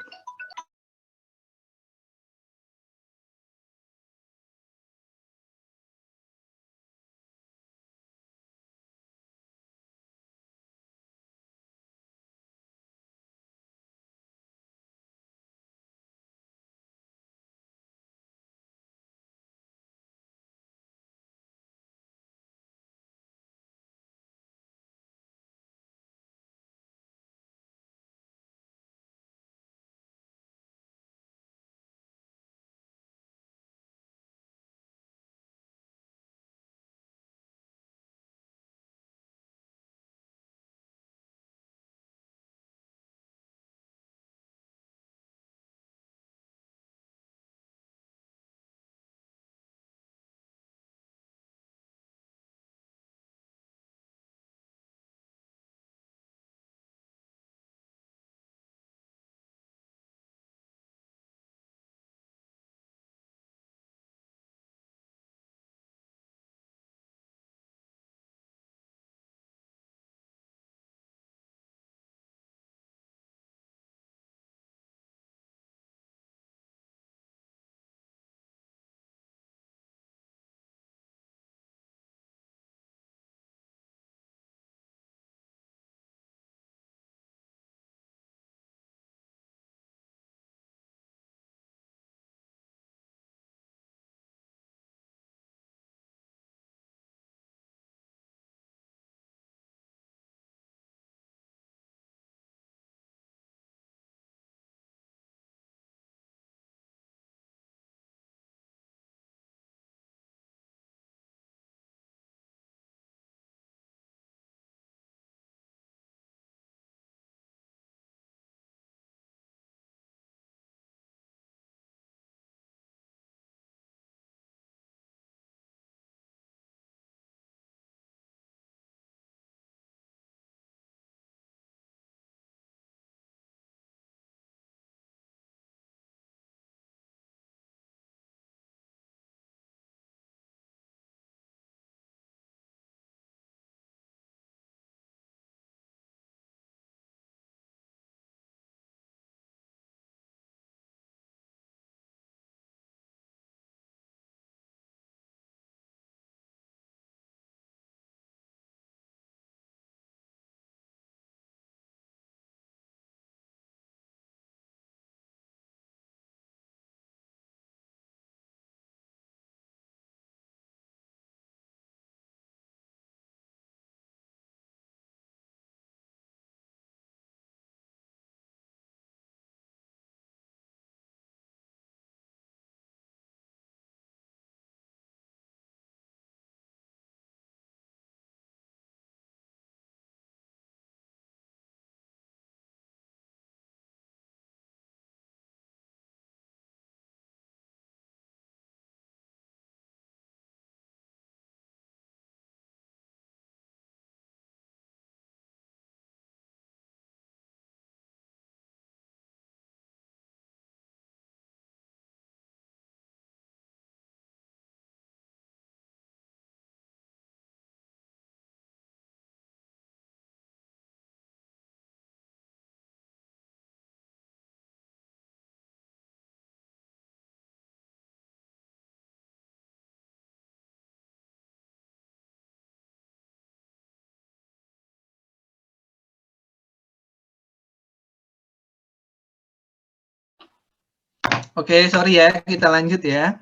Oke, sorry ya, kita lanjut ya.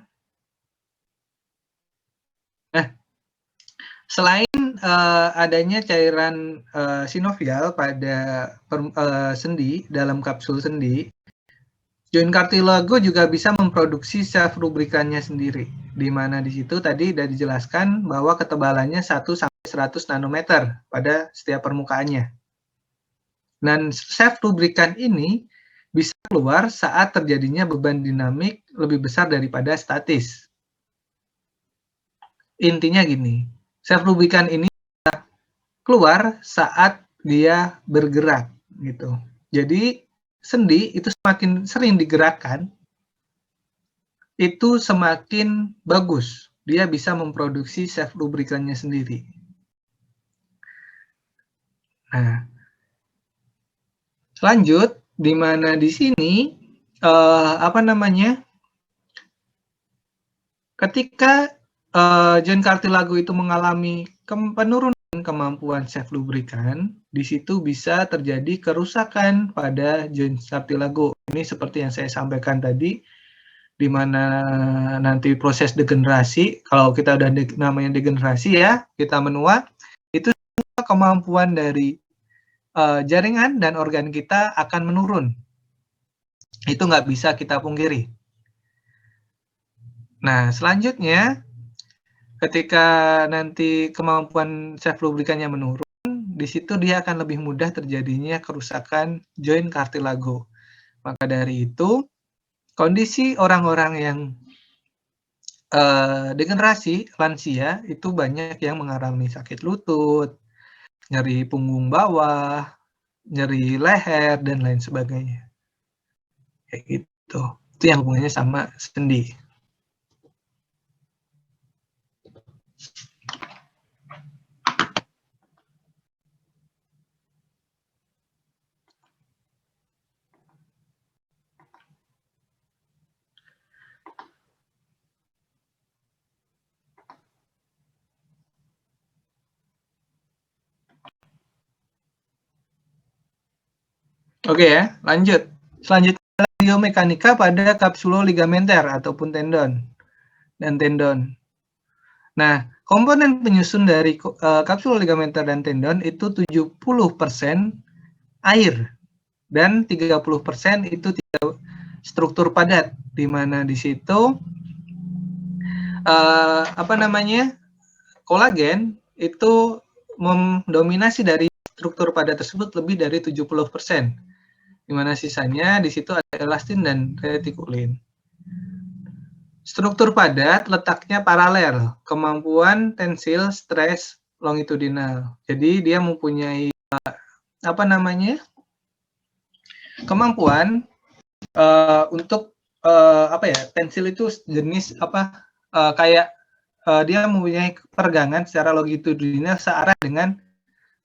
Nah, selain adanya cairan sinovial pada sendi dalam kapsul sendi, join kartilago juga bisa memproduksi self lubrikannya sendiri, di mana di situ tadi sudah dijelaskan bahwa ketebalannya 1-100 nanometer pada setiap permukaannya. Dan self lubrikan ini bisa keluar saat terjadinya beban dinamik lebih besar daripada statis. Intinya gini, self lubrikan ini keluar saat dia bergerak gitu. Jadi sendi itu semakin sering digerakkan, itu semakin bagus. Dia bisa memproduksi self lubrikannya sendiri. Nah, lanjut, di mana di sini ketika join kartilago itu mengalami penurunan kemampuan self lubrikan, di situ bisa terjadi kerusakan pada join kartilago. Ini seperti yang saya sampaikan tadi, di mana nanti proses degenerasi, kalau kita udah namanya degenerasi ya, kita menua, itu kemampuan dari jaringan dan organ kita akan menurun. Itu nggak bisa kita pungkiri. Nah, selanjutnya, ketika nanti kemampuan self lubrikannya menurun, di situ dia akan lebih mudah terjadinya kerusakan join kartilago. Maka dari itu, kondisi orang-orang yang degenerasi lansia itu banyak yang mengalami sakit lutut, nyeri punggung bawah, nyeri leher, dan lain sebagainya. Kayak gitu. Itu yang hubungannya sama sendi. Oke ya, lanjut. Selanjutnya biomekanika pada kapsuloligamenter ataupun tendon dan tendon. Nah, komponen penyusun dari kapsuloligamenter dan tendon itu 70% air dan 30% itu struktur padat, di mana di situ kolagen itu mendominasi dari struktur padat tersebut lebih dari 70%. Di mana sisanya di situ ada elastin dan retikulin. Struktur padat letaknya paralel, kemampuan tensil, stres, longitudinal. Jadi dia mempunyai kemampuan untuk tensil itu jenis dia mempunyai peregangan secara longitudinal searah dengan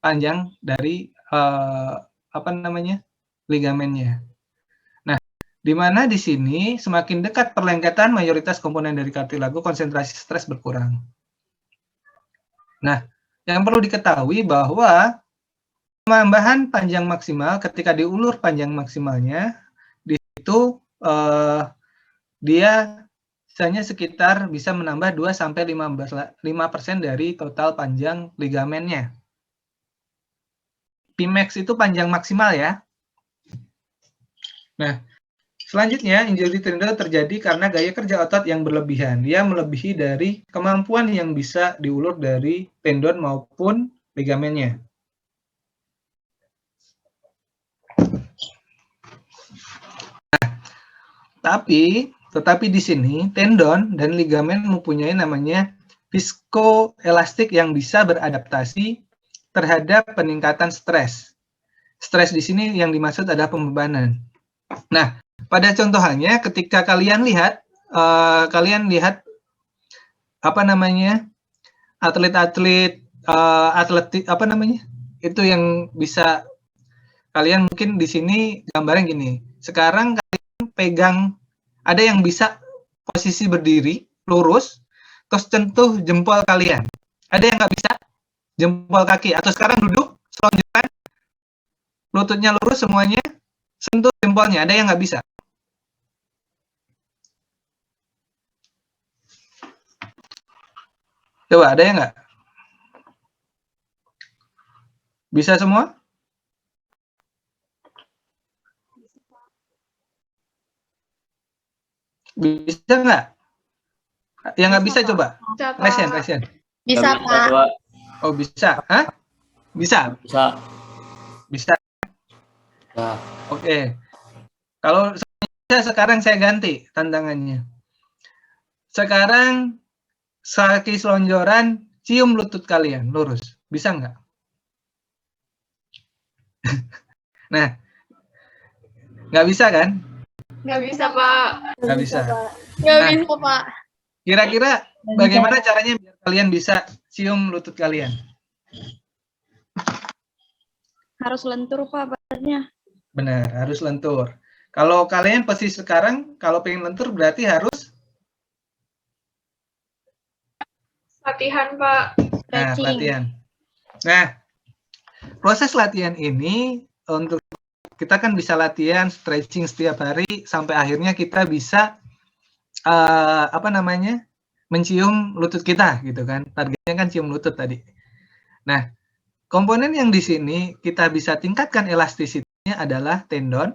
panjang dari ligamennya. Nah, di mana di sini semakin dekat perlengketan mayoritas komponen dari kartilago, konsentrasi stres berkurang. Nah, yang perlu diketahui bahwa penambahan panjang maksimal ketika diulur panjang maksimalnya di situ dia misalnya sekitar bisa menambah 2-5% dari total panjang ligamennya. Pmax itu panjang maksimal ya. Nah, selanjutnya injury tendon terjadi karena gaya kerja otot yang berlebihan. Dia melebihi dari kemampuan yang bisa diulur dari tendon maupun ligamennya. Nah, tetapi di sini tendon dan ligamen mempunyai namanya viskoelastik yang bisa beradaptasi terhadap peningkatan stres. Stres di sini yang dimaksud adalah pembebanan. Nah, pada contohnya ketika kalian lihat atlet-atlet itu yang bisa kalian mungkin di sini gambarnya gini. Sekarang kalian pegang, ada yang bisa posisi berdiri lurus terus sentuh jempol kalian. Ada yang nggak bisa jempol kaki, atau sekarang duduk selonjoran lututnya lurus semuanya, sentuh jempolnya. Ada yang nggak bisa. Coba, ada yang nggak? Bisa semua? Bisa nggak? Yang nggak bisa coba? Bisa, Pak. Resen. Bisa, Pak. Oh, bisa. Hah? Bisa? Bisa. Bisa. Bisa. Oke. Kalau bisa, sekarang saya ganti tantangannya. Sekarang kaki selonjoran, cium lutut kalian, lurus. Bisa nggak? Nah, nggak bisa kan? Nggak bisa, Pak. Nggak bisa. Nggak Nah, bisa, Pak. Kira-kira bagaimana caranya biar kalian bisa cium lutut kalian? Harus lentur, Pak, badannya. Benar, harus lentur. Kalau kalian posisi sekarang, kalau pengen lentur berarti harus Latihan, Pak. latihan. Nah, proses latihan ini untuk kita kan bisa latihan stretching setiap hari sampai akhirnya kita bisa mencium lutut kita gitu kan. Targetnya kan cium lutut tadi. Nah, komponen yang di sini kita bisa tingkatkan elastisitinya adalah tendon,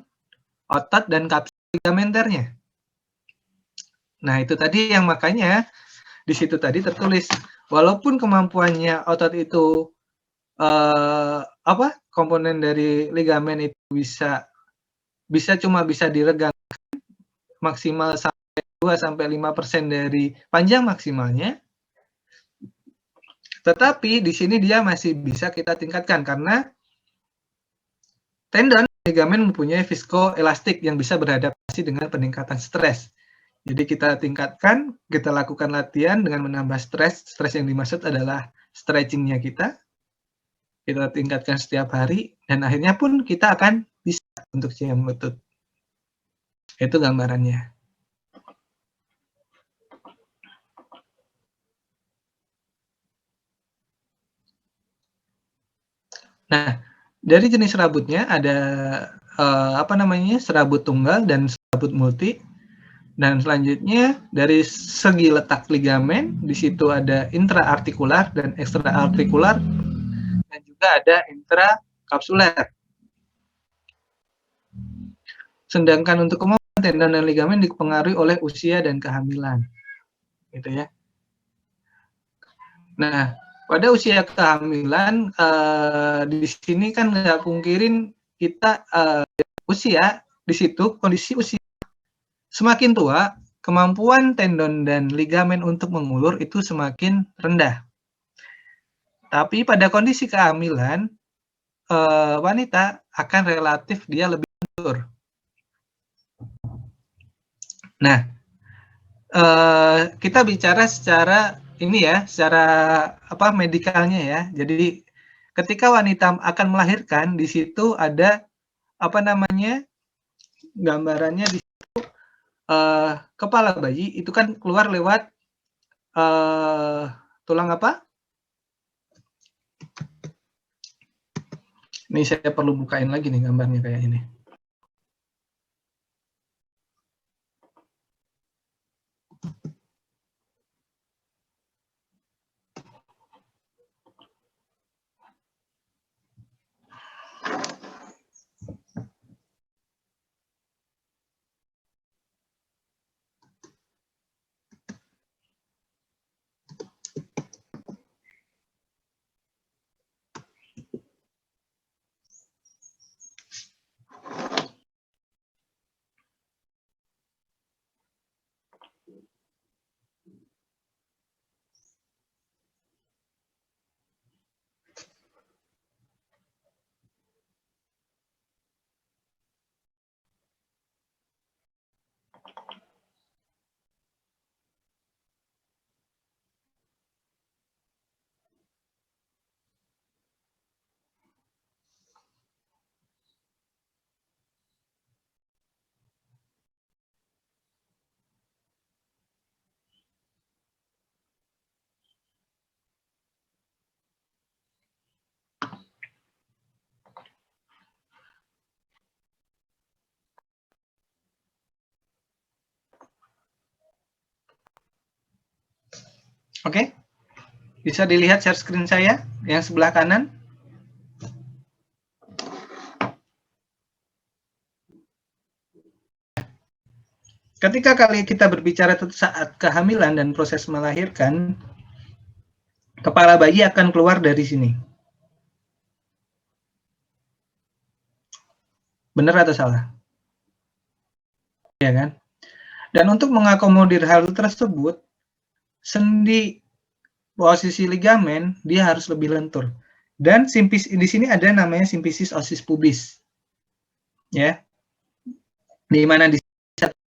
otot, dan kapsul ligamenternya. Nah, itu tadi yang makanya di situ tadi tertulis, walaupun kemampuannya otot itu komponen dari ligamen itu bisa diregangkan maksimal sampai 2-5% dari panjang maksimalnya, tetapi di sini dia masih bisa kita tingkatkan karena tendon ligamen mempunyai viskoelastik yang bisa beradaptasi dengan peningkatan stres. Jadi kita tingkatkan, kita lakukan latihan dengan menambah stres. Stres yang dimaksud adalah stretching-nya kita. Kita tingkatkan setiap hari, dan akhirnya pun kita akan bisa untuk cium lutut. Itu gambarannya. Nah, dari jenis serabutnya ada serabut tunggal dan serabut multi. Dan selanjutnya dari segi letak ligamen, di situ ada intraartikular dan ekstraartikular, dan juga ada intrakapsuler. Sedangkan untuk kemampuan tendon dan ligamen dipengaruhi oleh usia dan kehamilan, gitu ya. Nah, pada usia kehamilan di sini kan nggak pungkirin kita usia di situ kondisi usia semakin tua, kemampuan tendon dan ligamen untuk mengulur itu semakin rendah. Tapi pada kondisi kehamilan, wanita akan relatif dia lebih lentur. Nah, kita bicara secara ini ya, secara medikalnya ya. Jadi ketika wanita akan melahirkan, di situ ada gambarannya di situ kepala bayi itu kan keluar lewat tulang apa? Ini saya perlu bukain lagi nih gambarnya kayak ini. Oke? Bisa dilihat share screen saya yang sebelah kanan. Ketika kita berbicara saat kehamilan dan proses melahirkan, kepala bayi akan keluar dari sini. Benar atau salah? Ya kan? Dan untuk mengakomodir hal tersebut, sendi posisi ligamen dia harus lebih lentur. Dan di sini ada namanya simfisis osis pubis. Ya. Di mana di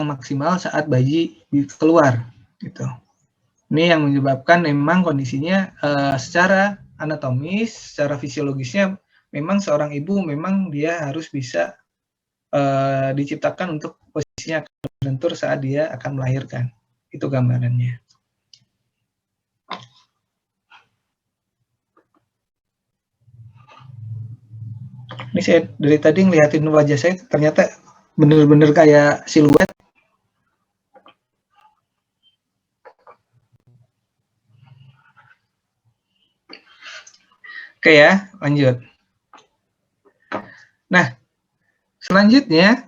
maksimal saat bayi keluar gitu. Ini yang menyebabkan memang kondisinya secara anatomis, secara fisiologisnya memang seorang ibu memang dia harus bisa diciptakan untuk posisinya lentur saat dia akan melahirkan. Itu gambarannya. Ini saya dari tadi ngeliatin wajah saya ternyata bener-bener kayak siluet. Oke ya, lanjut. Nah, selanjutnya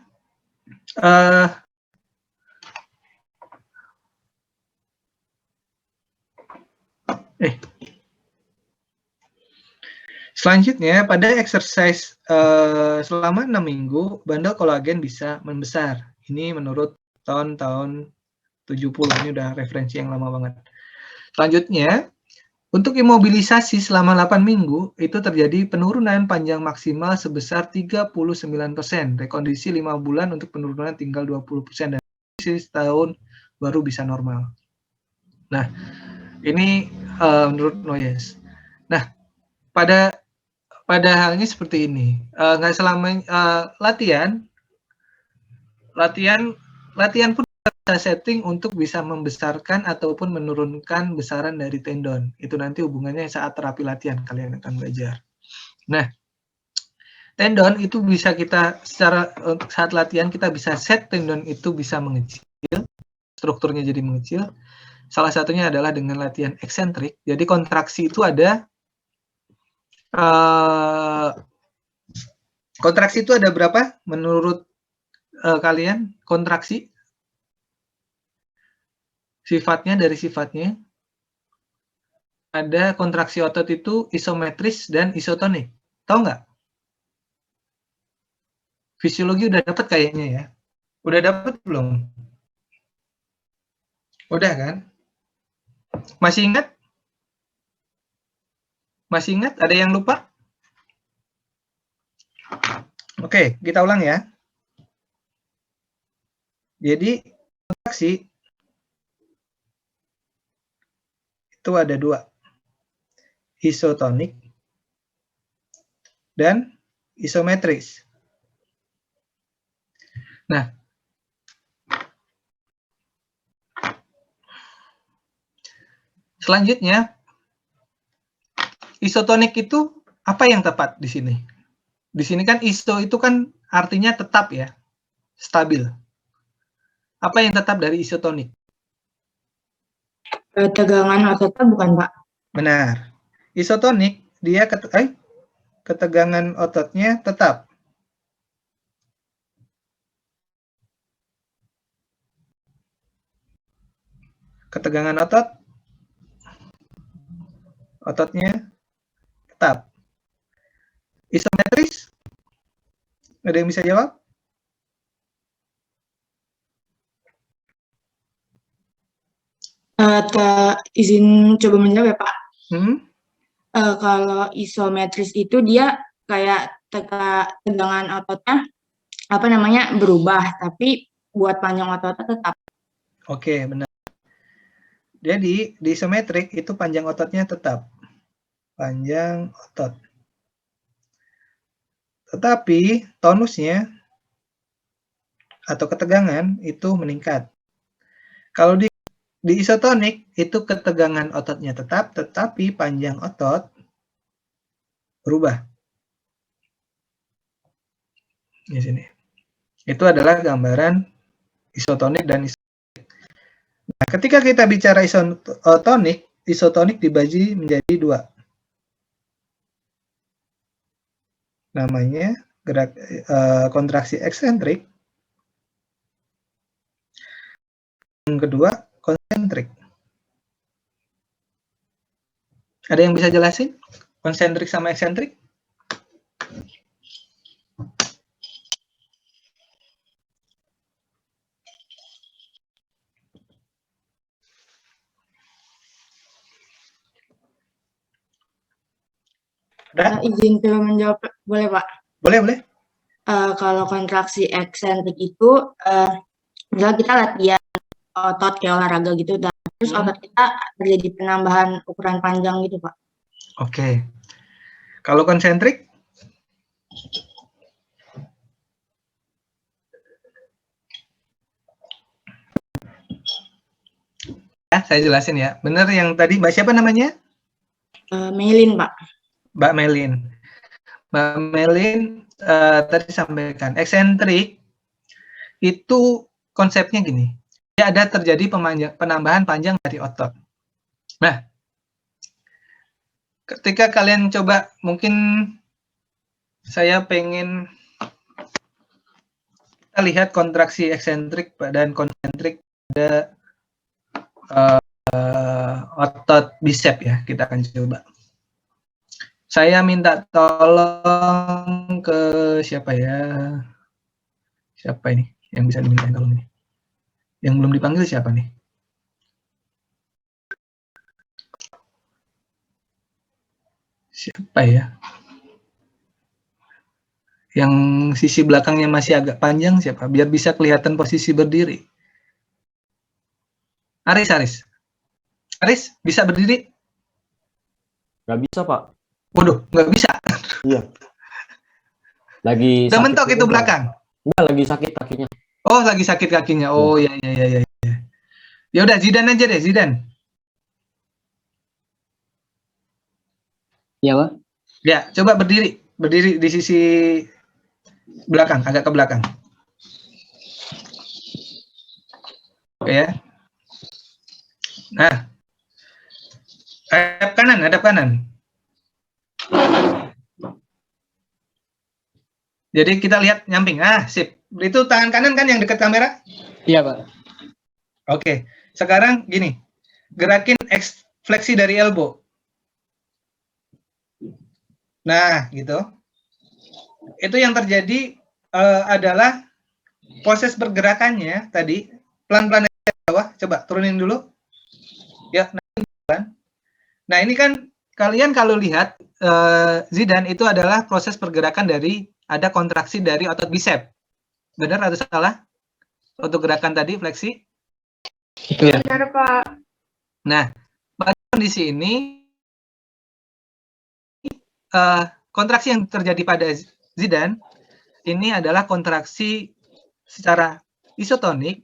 selanjutnya pada exercise selama 6 minggu bandel kolagen bisa membesar. Ini menurut tahun 70, ini udah referensi yang lama banget. Selanjutnya, untuk imobilisasi selama 8 minggu, itu terjadi penurunan panjang maksimal sebesar 39%. Rekondisi 5 bulan untuk penurunan tinggal 20%. Dan setahun baru bisa normal. Nah, ini menurut Noyes. Nah, pada halnya seperti ini. Nggak selama latihan pun bisa setting untuk bisa membesarkan ataupun menurunkan besaran dari tendon. Itu nanti hubungannya saat terapi latihan kalian akan belajar. Nah, tendon itu bisa kita untuk saat latihan kita bisa set tendon itu bisa mengecil, strukturnya jadi mengecil. Salah satunya adalah dengan latihan eksentrik. Jadi kontraksi itu ada berapa menurut kalian kontraksi? Dari sifatnya ada kontraksi otot itu isometris dan isotonik. Tahu nggak? Fisiologi udah dapat kayaknya ya. Udah dapat belum? Udah kan? Masih ingat? Masih ingat? Ada yang lupa? Oke, kita ulang ya. Jadi kontraksi itu ada 2, isotonik dan isometris. Nah, selanjutnya, isotonik itu apa yang tepat di sini? Di sini kan iso itu kan artinya tetap ya, stabil. Apa yang tetap dari isotonik? Tegangan ototnya bukan, Pak? Benar. Isotonik, dia ketegangan ototnya tetap. Ketegangan ototnya tetap. Isometris? Ada yang bisa jawab? Izin coba menjawab ya, Pak. Kalau isometris itu dia kayak tegangan ototnya berubah, tapi buat panjang ototnya tetap. Oke, benar. Jadi di isometrik itu panjang ototnya tetap. Panjang otot. Tetapi tonusnya atau ketegangan itu meningkat. Kalau di isotonik itu ketegangan ototnya tetap, tetapi panjang otot berubah. Di sini. Itu adalah gambaran isotonik dan isometrik. Nah, ketika kita bicara isotonik, isotonik dibagi menjadi 2. Namanya kontraksi eksentrik. Yang kedua, konsentrik. Ada yang bisa jelasin? Konsentrik sama eksentrik? Ada? Izin coba menjawab, boleh Pak? Boleh, boleh. Kalau kontraksi eksentrik itu, misalnya kita latihan otot kayak olahraga gitu, dan terus otot kita terjadi penambahan ukuran panjang gitu Pak. Oke. Kalau konsentrik? Ya, saya jelasin ya. Benar yang tadi, Mbak siapa namanya? Melin Pak. Mbak Melin. Mbak Melin tadi sampaikan, eksentrik itu konsepnya gini. Ya, ada terjadi penambahan panjang dari otot. Nah, ketika kalian coba, mungkin saya pengen kita lihat kontraksi eksentrik dan konsentrik pada otot bicep ya. Kita akan coba. Saya minta tolong ke siapa ya? Siapa ini yang bisa diminta tolong ini? Yang belum dipanggil siapa nih? Siapa ya? Yang sisi belakangnya masih agak panjang siapa? Biar bisa kelihatan posisi berdiri. Aris. Aris, bisa berdiri? Nggak bisa, Pak. Waduh, nggak bisa. Iya. Lagi Udah sakit mentok juga, itu Pak. belakang? Enggak, lagi sakit kakinya. Oh, lagi sakit kakinya. Oh, ya. Ya udah, Zidane aja deh, Zidane. Iya, Pak. Ya, coba berdiri. Berdiri di sisi belakang, agak ke belakang. Oke ya. Nah, hadap kanan. Jadi kita lihat nyamping. Sip. Itu tangan kanan kan yang dekat kamera? Iya, Pak. Oke. Sekarang gini. Gerakin fleksi dari elbow. Nah, gitu. Itu yang terjadi adalah proses pergerakannya tadi pelan-pelan ke bawah. Coba turunin dulu. Ya, pelan. Nah, ini kan kalian kalau lihat Zidane itu adalah proses pergerakan dari ada kontraksi dari otot bicep. Benar atau salah? Untuk gerakan tadi fleksi? Itu ya. Benar, Pak. Nah, pada kondisi ini kontraksi yang terjadi pada Zidane ini adalah kontraksi secara isotonik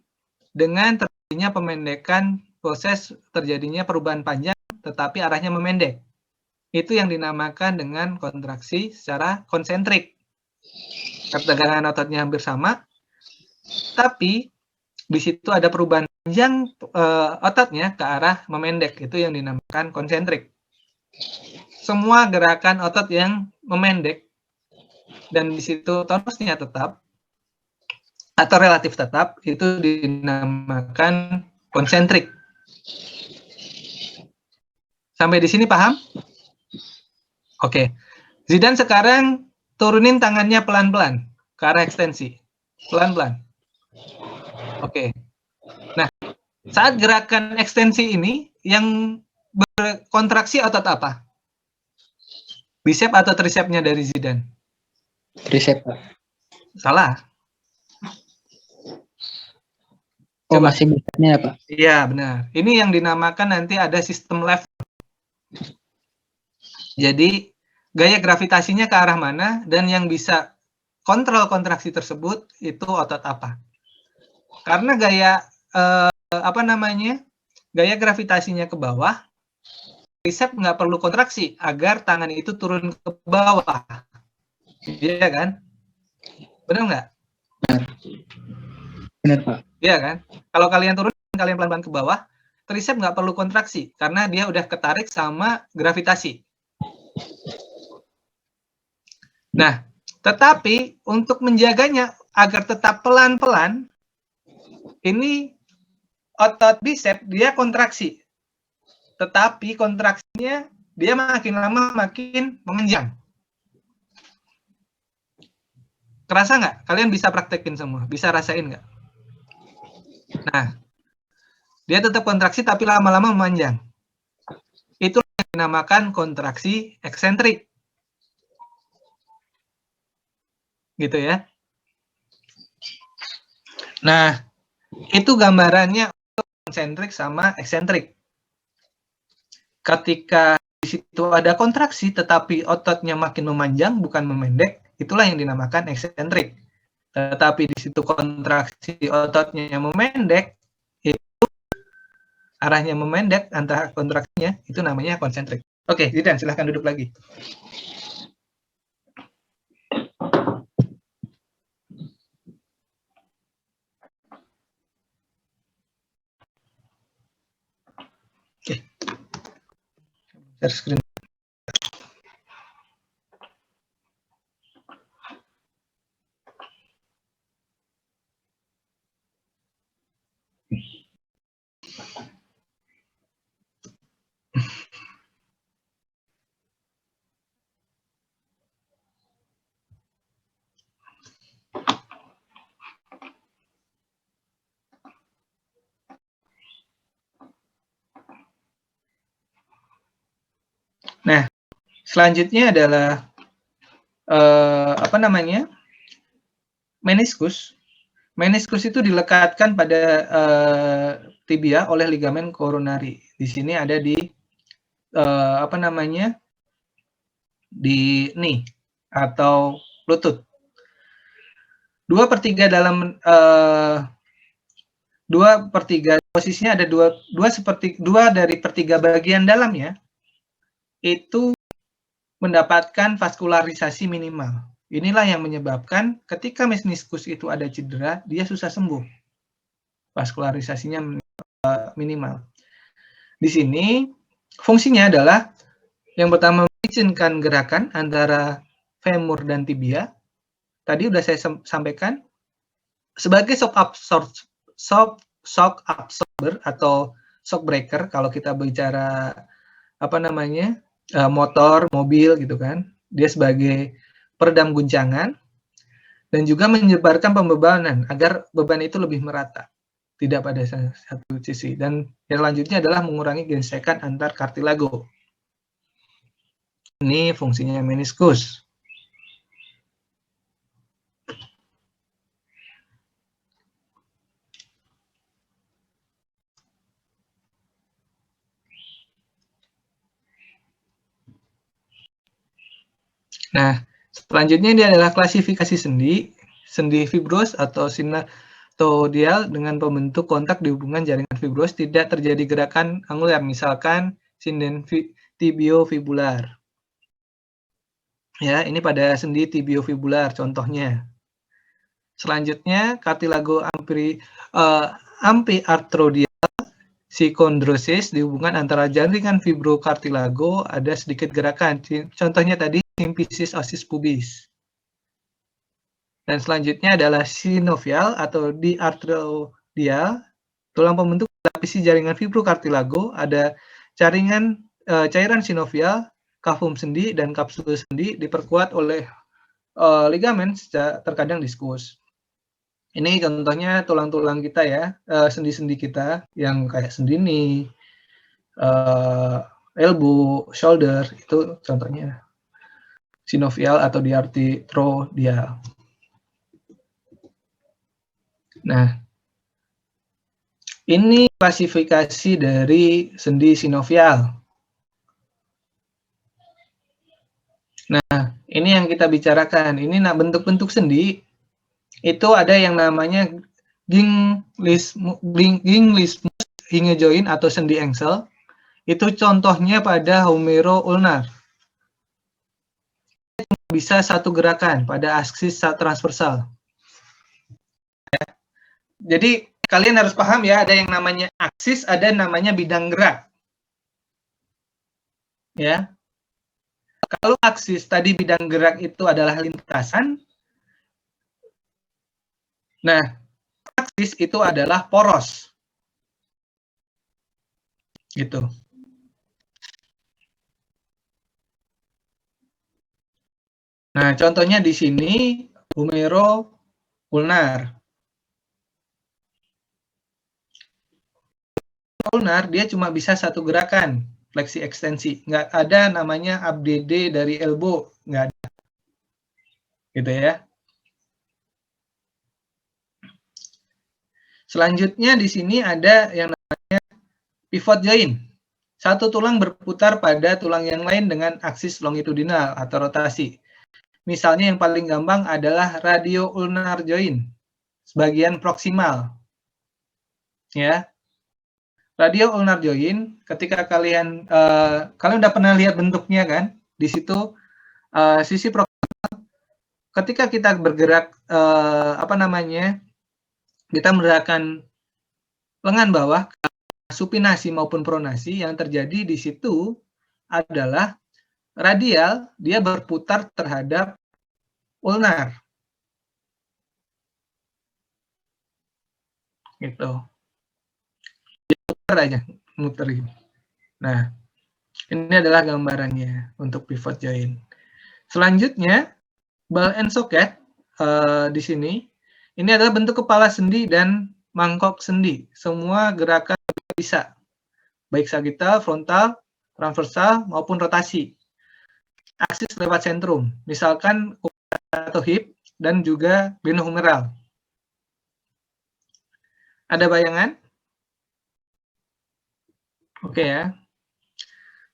dengan terjadinya pemendekan proses terjadinya perubahan panjang tetapi arahnya memendek. Itu yang dinamakan dengan kontraksi secara konsentrik. Ketegangan ototnya hampir sama, tapi di situ ada perubahan panjang ototnya ke arah memendek. Itu yang dinamakan konsentrik. Semua gerakan otot yang memendek dan di situ tonusnya tetap atau relatif tetap itu dinamakan konsentrik. Sampai di sini paham? Oke. Zidane sekarang turunin tangannya pelan-pelan ke arah ekstensi. Pelan-pelan. Oke. Nah, saat gerakan ekstensi ini yang berkontraksi otot apa? Bicep atau tricepnya dari Zidane? Tricep, Pak. Salah. Oh, Coba. masih bicepnya ya, Pak? Iya, benar. Ini yang dinamakan nanti ada sistem lever. Jadi, gaya gravitasinya ke arah mana dan yang bisa kontrol kontraksi tersebut itu otot apa? Karena gaya gaya gravitasinya ke bawah, tricep nggak perlu kontraksi agar tangan itu turun ke bawah. Iya kan? Benar nggak? Benar, Pak. Iya kan? Kalau kalian turun, kalian pelan-pelan ke bawah, tricep nggak perlu kontraksi karena dia udah ketarik sama gravitasi. Nah, tetapi untuk menjaganya agar tetap pelan-pelan, ini otot bicep dia kontraksi. Tetapi kontraksinya dia makin lama makin memanjang. Kerasa nggak? Kalian bisa praktekin semua? Bisa rasain nggak? Nah, dia tetap kontraksi tapi lama-lama memanjang. Itu yang dinamakan kontraksi eksentrik. Gitu ya. Nah, itu gambarannya untuk konsentrik sama eksentrik. Ketika di situ ada kontraksi tetapi ototnya makin memanjang bukan memendek, itulah yang dinamakan eksentrik. Tetapi di situ kontraksi ototnya yang memendek, itu arahnya memendek antara kontraksinya, itu namanya konsentrik. Oke, Zidan silahkan duduk lagi. Oke. Share screen. Nah, selanjutnya adalah meniskus. Meniskus itu dilekatkan pada tibia oleh ligamen koronari. Di sini ada di di knee atau lutut. 2/3 dalam 2/3 posisinya ada 2 dari per 3 bagian dalamnya itu mendapatkan vaskularisasi minimal. Inilah yang menyebabkan ketika meniskus itu ada cedera, dia susah sembuh. Vaskularisasinya minimal. Di sini fungsinya adalah yang pertama mengizinkan gerakan antara femur dan tibia. Tadi udah saya sampaikan sebagai shock absorber atau shock breaker kalau kita bicara motor, mobil gitu kan. Dia sebagai peredam guncangan dan juga menyebarkan pembebanan agar beban itu lebih merata, tidak pada satu sisi. Dan yang selanjutnya adalah mengurangi gesekan antar kartilago. Ini fungsinya meniskus. Nah, selanjutnya ini adalah klasifikasi sendi. Sendi fibros atau sinatodial dengan pembentuk kontak di hubungan jaringan fibros tidak terjadi gerakan angular, misalkan sinden tibiofibular. Ya, ini pada sendi tibiofibular contohnya. Selanjutnya kartilago ampiartrodial psikondrosis di hubungan antara jaringan fibrokartilago ada sedikit gerakan. Contohnya tadi symphysis osis pubis. Dan selanjutnya adalah sinovial atau diartrodial, tulang pembentuk lapisi jaringan fibrokartilago, ada cairan sinovial, kavum sendi dan kapsul sendi diperkuat oleh ligamen terkadang diskus. Ini contohnya tulang-tulang kita ya, sendi-sendi kita yang kayak sendi knee, elbow, shoulder, itu contohnya sinovial atau diartrodial. Nah, ini klasifikasi dari sendi sinovial. Nah, ini yang kita bicarakan. Ini bentuk-bentuk sendi itu ada yang namanya ginglismus hinge-joint atau sendi engsel. Itu contohnya pada humero-ulnar. Bisa satu gerakan pada aksis transversal. Jadi kalian harus paham ya, ada yang namanya aksis, ada namanya bidang gerak. Ya. Kalau aksis tadi bidang gerak itu adalah lintasan. Nah, aksis itu adalah poros. Gitu. Nah, contohnya di sini humero ulnar. Ulnar dia cuma bisa satu gerakan, fleksi ekstensi. Nggak ada namanya ABD dari elbow, nggak ada. Gitu ya. Selanjutnya di sini ada yang namanya pivot joint. Satu tulang berputar pada tulang yang lain dengan aksis longitudinal atau rotasi. Misalnya yang paling gampang adalah radio ulnar joint, sebagian proksimal. Ya. Radio ulnar joint, ketika kalian udah pernah lihat bentuknya kan? Di situ sisi proksimal. Ketika kita bergerak kita menggerakkan lengan bawah, supinasi maupun pronasi, yang terjadi di situ adalah radial, dia berputar terhadap ulnar. Gitu. Muter aja, muter gitu. Nah, ini adalah gambarannya untuk pivot joint. Selanjutnya, ball and socket di sini, ini adalah bentuk kepala sendi dan mangkok sendi. Semua gerakan bisa, baik sagittal, frontal, transversal, maupun rotasi. Aksis lewat sentrum, misalkan atau hip, dan juga glenohumeral. Ada bayangan? Oke ya.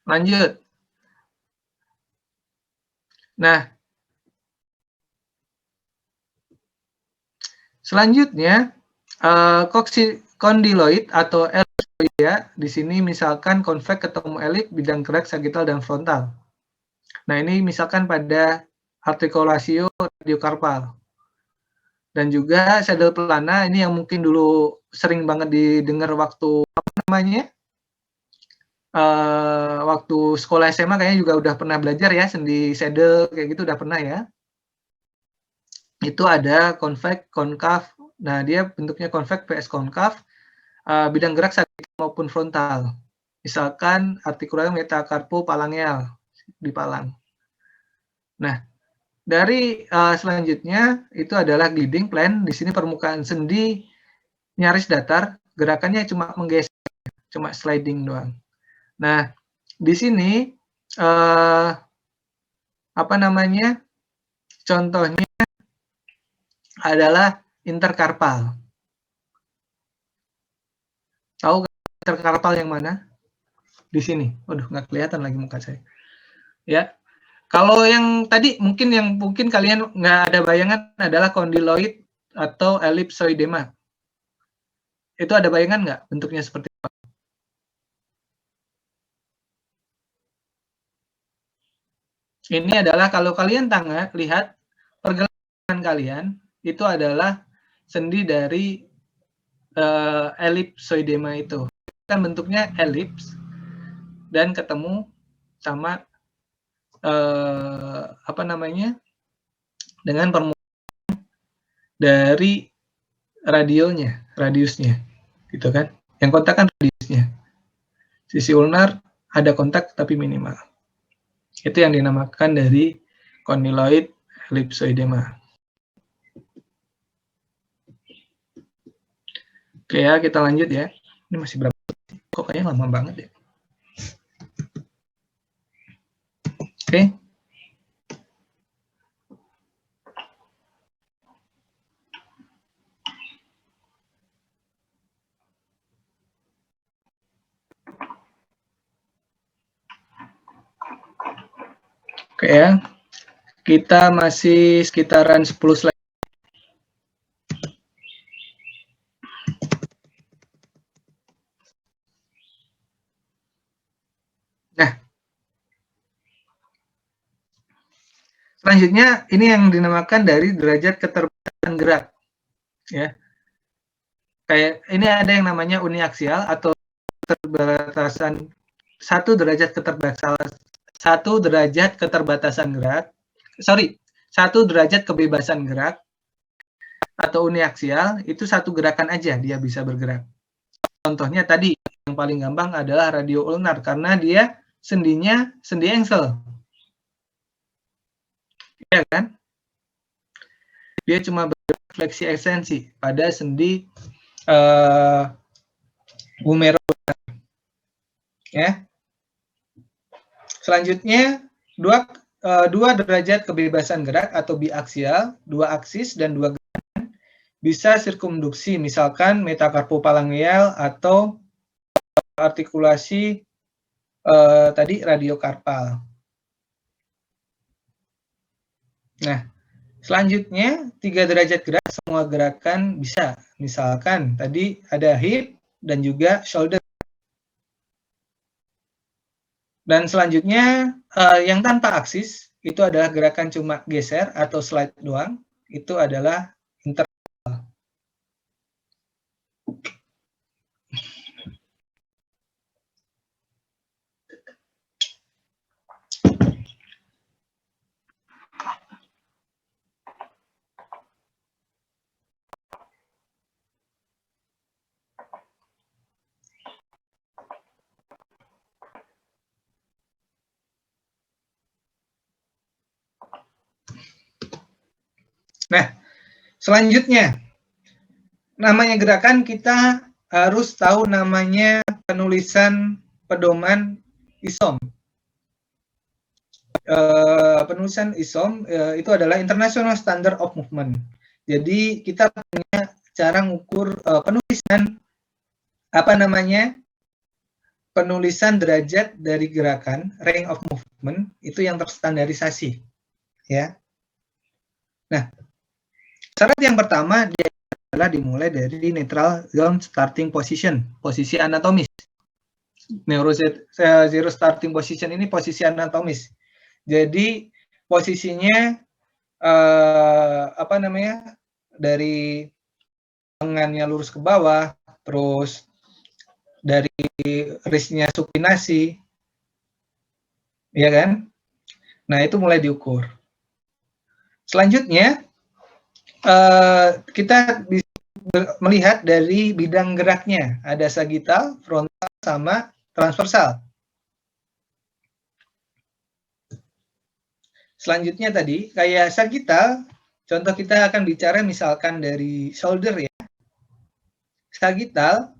Lanjut. Nah, selanjutnya, kondiloid atau ellipsoidea, di sini misalkan konveks ketemu elip, bidang gerak sagittal dan frontal. Nah, ini misalkan pada artikulasio radiokarpal. Dan juga saddle plana, ini yang mungkin dulu sering banget didengar waktu waktu sekolah SMA, kayaknya juga udah pernah belajar ya, sendi saddle kayak gitu udah pernah ya. Itu ada konveks, konkav. Nah, dia bentuknya konveks vs konkav, bidang gerak sagittal maupun frontal. Misalkan artikularium metacarpo palangeal di palang. Nah, dari selanjutnya itu adalah gliding plane. Di sini permukaan sendi nyaris datar, gerakannya cuma menggeser, cuma sliding doang. Nah, di sini contohnya adalah interkarpal. Tahu interkarpal yang mana? Di sini. Waduh, nggak kelihatan lagi muka saya. Ya. Kalau yang tadi mungkin kalian nggak ada bayangan adalah kondiloid atau ellipsoidema. Itu ada bayangan nggak bentuknya seperti apa? Ini adalah kalau kalian lihat pergelangan kalian itu adalah sendi dari ellipsoidema itu. Kan bentuknya elips dan ketemu sama dengan permukaan dari radiusnya, gitu kan? Yang kontak kan radiusnya. Sisi ulnar ada kontak tapi minimal. Itu yang dinamakan dari kondiloid ellipsoidema. Oke ya, kita lanjut ya. Ini masih berapa? Kok kayaknya lama banget ya? Oke. Oke ya. Kita masih sekitaran 10 slide. Nah, selanjutnya ini yang dinamakan dari derajat keterbatasan gerak, ya. Kayak ini ada yang namanya uniaksial atau keterbatasan 1 derajat keterbatasan gerak. 1 derajat kebebasan gerak atau uniaksial itu 1 gerakan aja dia bisa bergerak. Contohnya tadi yang paling gampang adalah radio ulnar karena dia sendinya sendi engsel. Ya kan? Dia cuma bergerak fleksi ekstensi pada sendi bumero. Ya. Selanjutnya 2 derajat kebebasan gerak atau biaksial, 2 aksis dan 2 gerakan bisa sirkumduksi, misalkan metakarpopalangeal atau artikulasi tadi radiokarpal. Nah, selanjutnya 3 derajat gerak semua gerakan bisa, misalkan tadi ada hip dan juga shoulder. Dan selanjutnya yang tanpa aksis itu adalah gerakan cuma geser atau slide doang, itu adalah interval. Nah, selanjutnya, namanya gerakan kita harus tahu namanya penulisan pedoman ISOM. Penulisan ISOM itu adalah International Standard of Movement. Jadi kita punya cara mengukur penulisan penulisan derajat dari gerakan range of movement itu yang terstandarisasi, ya. Nah, syarat yang pertama dia adalah dimulai dari neutral zone starting position, posisi anatomis. Zero starting position ini posisi anatomis. Jadi posisinya dari lengannya lurus ke bawah, terus dari wrist-nya supinasi, ya kan? Nah, itu mulai diukur. Selanjutnya, kita bisa melihat dari bidang geraknya. Ada sagittal, frontal, sama transversal. Selanjutnya tadi, kayak sagittal, contoh kita akan bicara misalkan dari shoulder ya. Sagittal,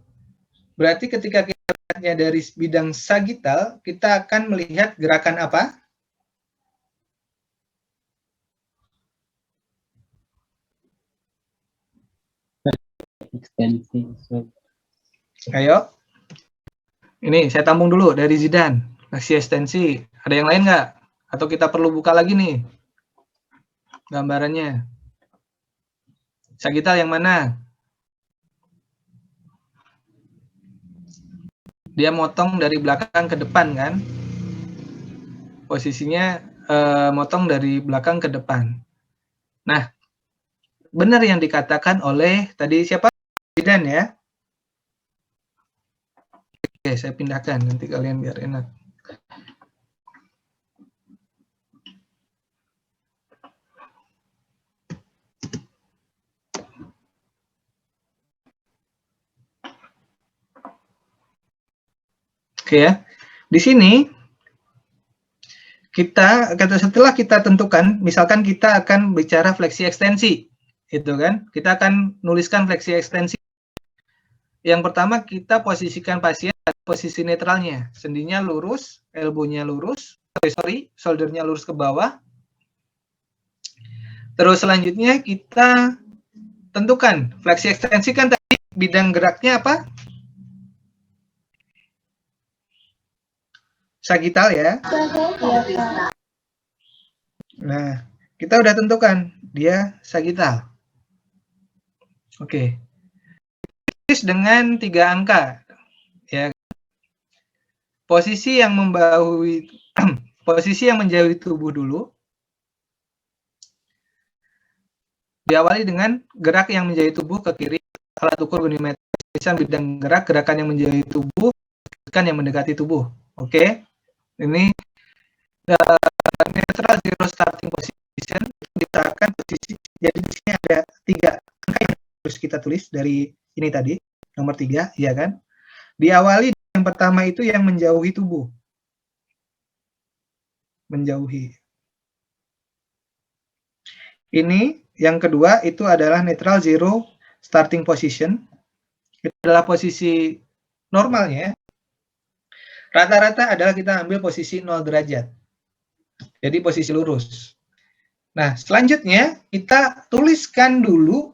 berarti ketika kita lihatnya dari bidang sagittal, kita akan melihat gerakan apa? Ekstensi. Ayo. Ini saya tampung dulu dari Zidan. Fleksi ekstensi. Ada yang lain nggak? Atau kita perlu buka lagi nih gambarannya? Sagittal yang mana? Dia motong dari belakang ke depan kan? Posisinya motong dari belakang ke depan. Nah, benar yang dikatakan oleh tadi siapa? Zidan ya? Oke, saya pindahkan nanti kalian biar enak. Oke ya, di sini setelah kita tentukan, misalkan kita akan bicara fleksi ekstensi, itu kan? Kita akan nuliskan fleksi ekstensi. Yang pertama kita posisikan pasien pada posisi netralnya, sendinya lurus, elbow-nya lurus, shoulder-nya lurus ke bawah. Terus selanjutnya kita tentukan fleksi ekstensi kan tadi bidang geraknya apa? Sagittal ya. Nah, kita udah tentukan dia sagittal. Oke. Dengan 3 angka. Ya. Posisi yang menjauhi tubuh dulu. Diawali dengan gerak yang menjauhi tubuh ke kiri alat ukur goniometer bidang gerak, gerakan yang menjauhi tubuh, gerakan yang mendekati tubuh. Oke, ini neutral zero starting position diletakkan posisi. Jadi di sini ada 3 angka yang harus kita tulis dari ini tadi, nomor 3, ya kan? Diawali yang pertama itu yang menjauhi tubuh. Menjauhi. Ini yang kedua itu adalah neutral zero starting position. Itu adalah posisi normalnya. Rata-rata adalah kita ambil posisi 0 derajat. Jadi posisi lurus. Nah, selanjutnya kita tuliskan dulu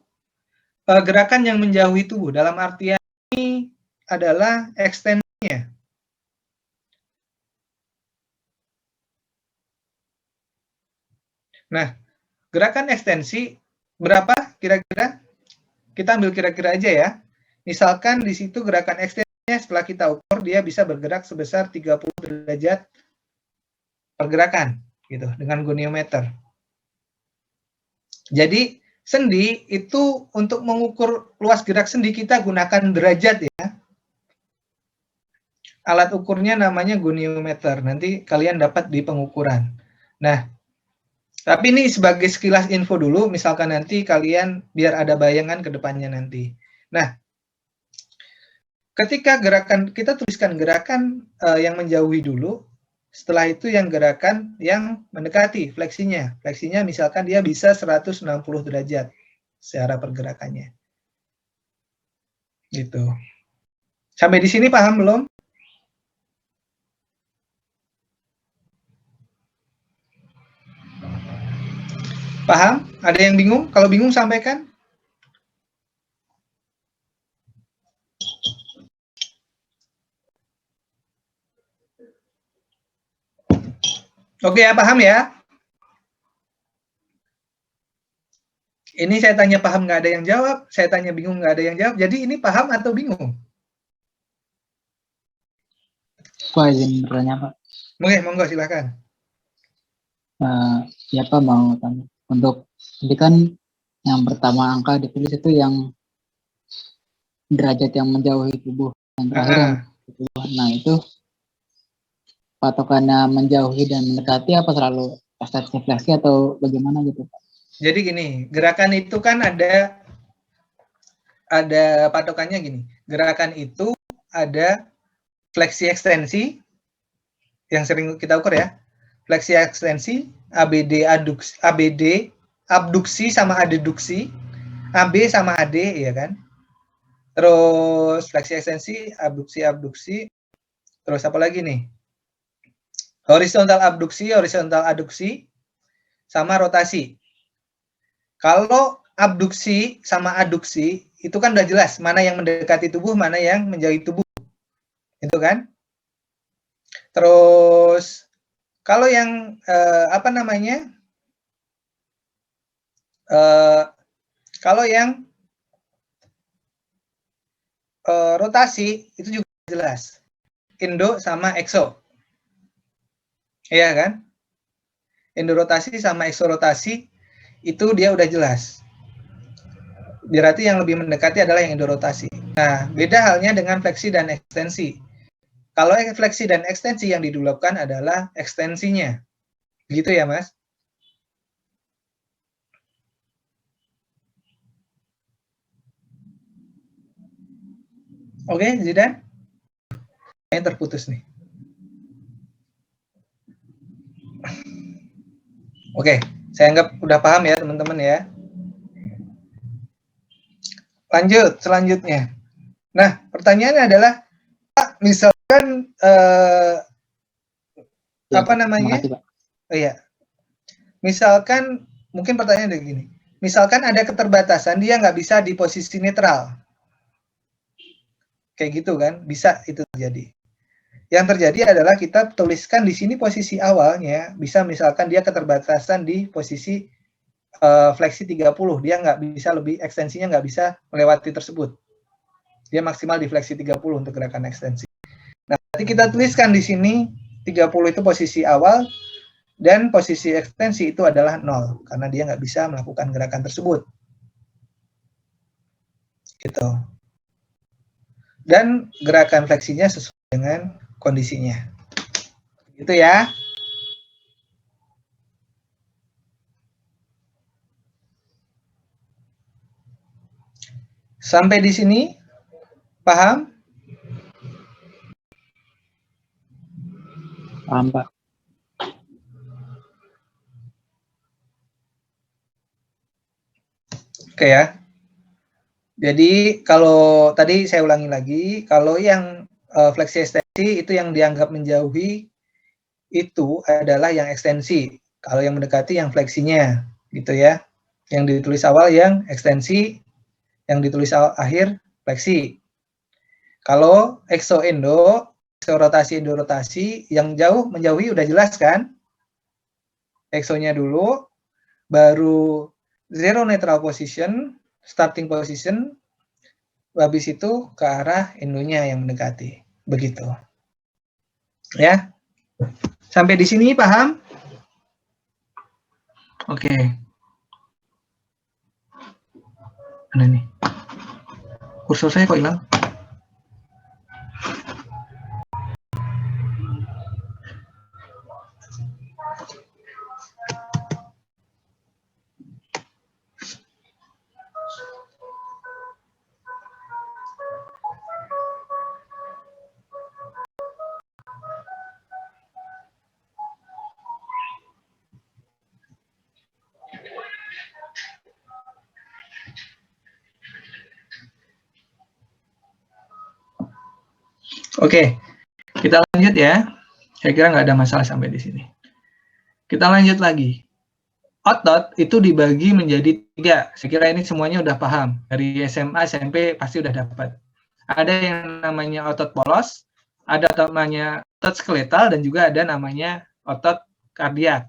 gerakan yang menjauhi tubuh. Dalam artian ini adalah ekstensinya. Nah, gerakan ekstensi berapa kira-kira? Kita ambil kira-kira aja ya. Misalkan di situ gerakan ekstensinya setelah kita ukur dia bisa bergerak sebesar 30 derajat pergerakan gitu dengan goniometer. Jadi sendi itu untuk mengukur luas gerak sendi kita gunakan derajat ya. Alat ukurnya namanya goniometer. Nanti kalian dapat di pengukuran. Nah, tapi ini sebagai sekilas info dulu, misalkan nanti kalian biar ada bayangan ke depannya nanti. Nah, ketika gerakan, kita tuliskan gerakan yang menjauhi dulu, setelah itu yang gerakan yang mendekati, fleksinya. Fleksinya misalkan dia bisa 160 derajat secara pergerakannya. Gitu. Sampai di sini paham belum? Paham? Ada yang bingung? Kalau bingung sampaikan. Oke ya, paham ya? Ini saya tanya paham nggak ada yang jawab, saya tanya bingung nggak ada yang jawab. Jadi ini paham atau bingung? Pak izin bertanya Pak. Oke, monggo silakan. Ya Pak mau tanya. Untuk jadi kan yang pertama angka ditulis itu yang derajat yang menjauhi tubuh, yang terakhir yang tubuh. Nah itu patokannya menjauhi dan mendekati apa selalu ekstensi fleksi atau bagaimana gitu Pak? Jadi gini, gerakan itu kan ada patokannya gini. Gerakan itu ada fleksi ekstensi yang sering kita ukur ya. Fleksi ekstensi, ABD abduksi sama adeduksi, AB sama AD ya kan. Terus fleksi ekstensi, abduksi, terus apa lagi nih? Horizontal abduksi, horizontal aduksi, sama rotasi. Kalau abduksi sama aduksi, itu kan udah jelas mana yang mendekati tubuh, mana yang menjauhi tubuh. Itu kan? Terus, kalau yang, kalau yang rotasi, itu juga jelas. Indo sama exo. Iya kan? Endorotasi sama exorotasi itu dia udah jelas. Berarti yang lebih mendekati adalah yang endorotasi. Nah, beda halnya dengan fleksi dan ekstensi. Kalau fleksi dan ekstensi yang didulapkan adalah ekstensinya. Gitu ya, Mas? Oke, Zidan? Ini terputus nih. Oke, saya anggap udah paham ya teman-teman ya. Lanjut, selanjutnya. Nah, pertanyaannya adalah, Pak, misalkan Ya, apa namanya? Makasih, Pak. Oh iya. Misalkan, mungkin pertanyaan kayak gini. Misalkan ada keterbatasan, dia nggak bisa di posisi netral. Kayak gitu kan, bisa itu terjadi. Yang terjadi adalah kita tuliskan di sini posisi awalnya, bisa misalkan dia keterbatasan di posisi fleksi 30, dia nggak bisa lebih, ekstensinya nggak bisa melewati tersebut. Dia maksimal di fleksi 30 untuk gerakan ekstensi. Nah, nanti kita tuliskan di sini 30 itu posisi awal, dan posisi ekstensi itu adalah 0, karena dia nggak bisa melakukan gerakan tersebut. gitu. Dan gerakan fleksinya sesuai dengan kondisinya. Gitu ya. Sampai di sini paham? Paham, Pak. Oke ya. Jadi kalau tadi saya ulangi lagi, kalau yang fleksi ekstensi itu yang dianggap menjauhi itu adalah yang ekstensi. Kalau yang mendekati yang fleksinya, gitu ya. Yang ditulis awal yang ekstensi, yang ditulis akhir fleksi. Kalau exo-endo, exo-rotasi, endo-rotasi, yang jauh menjauhi udah jelas kan? Exonya dulu, baru zero neutral position, starting position, habis itu ke arah endonya yang mendekati. Begitu. Ya. Sampai di sini paham? Oke. Mana nih? Kursor saya kok hilang? Oke, kita lanjut ya. Saya kira nggak ada masalah sampai di sini. Kita lanjut lagi. Otot itu dibagi menjadi 3. Saya kira ini semuanya udah paham. Dari SMA, SMP pasti udah dapat. Ada yang namanya otot polos, ada namanya otot skeletal, dan juga ada namanya otot kardiak,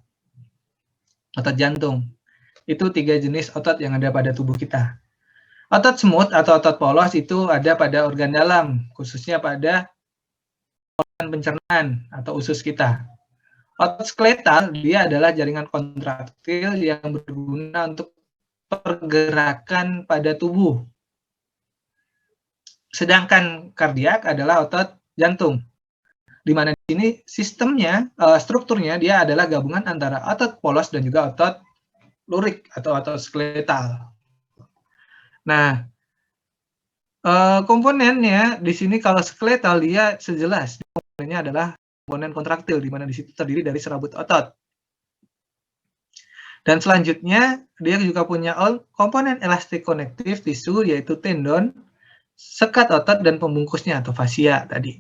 otot jantung. Itu 3 jenis otot yang ada pada tubuh kita. Otot smooth atau otot polos itu ada pada organ dalam, khususnya pada organ pencernaan atau usus kita. Otot skeletal dia adalah jaringan kontraktil yang berguna untuk pergerakan pada tubuh. Sedangkan kardiak adalah otot jantung. Di mana di sini sistemnya, strukturnya dia adalah gabungan antara otot polos dan juga otot lurik atau otot skeletal. Nah, komponennya di sini kalau skeletal dia sejelas komponennya adalah komponen kontraktil, di mana di situ terdiri dari serabut otot. Dan selanjutnya dia juga punya komponen elastik konektif tisu, yaitu tendon, sekat otot, dan pembungkusnya atau fascia tadi.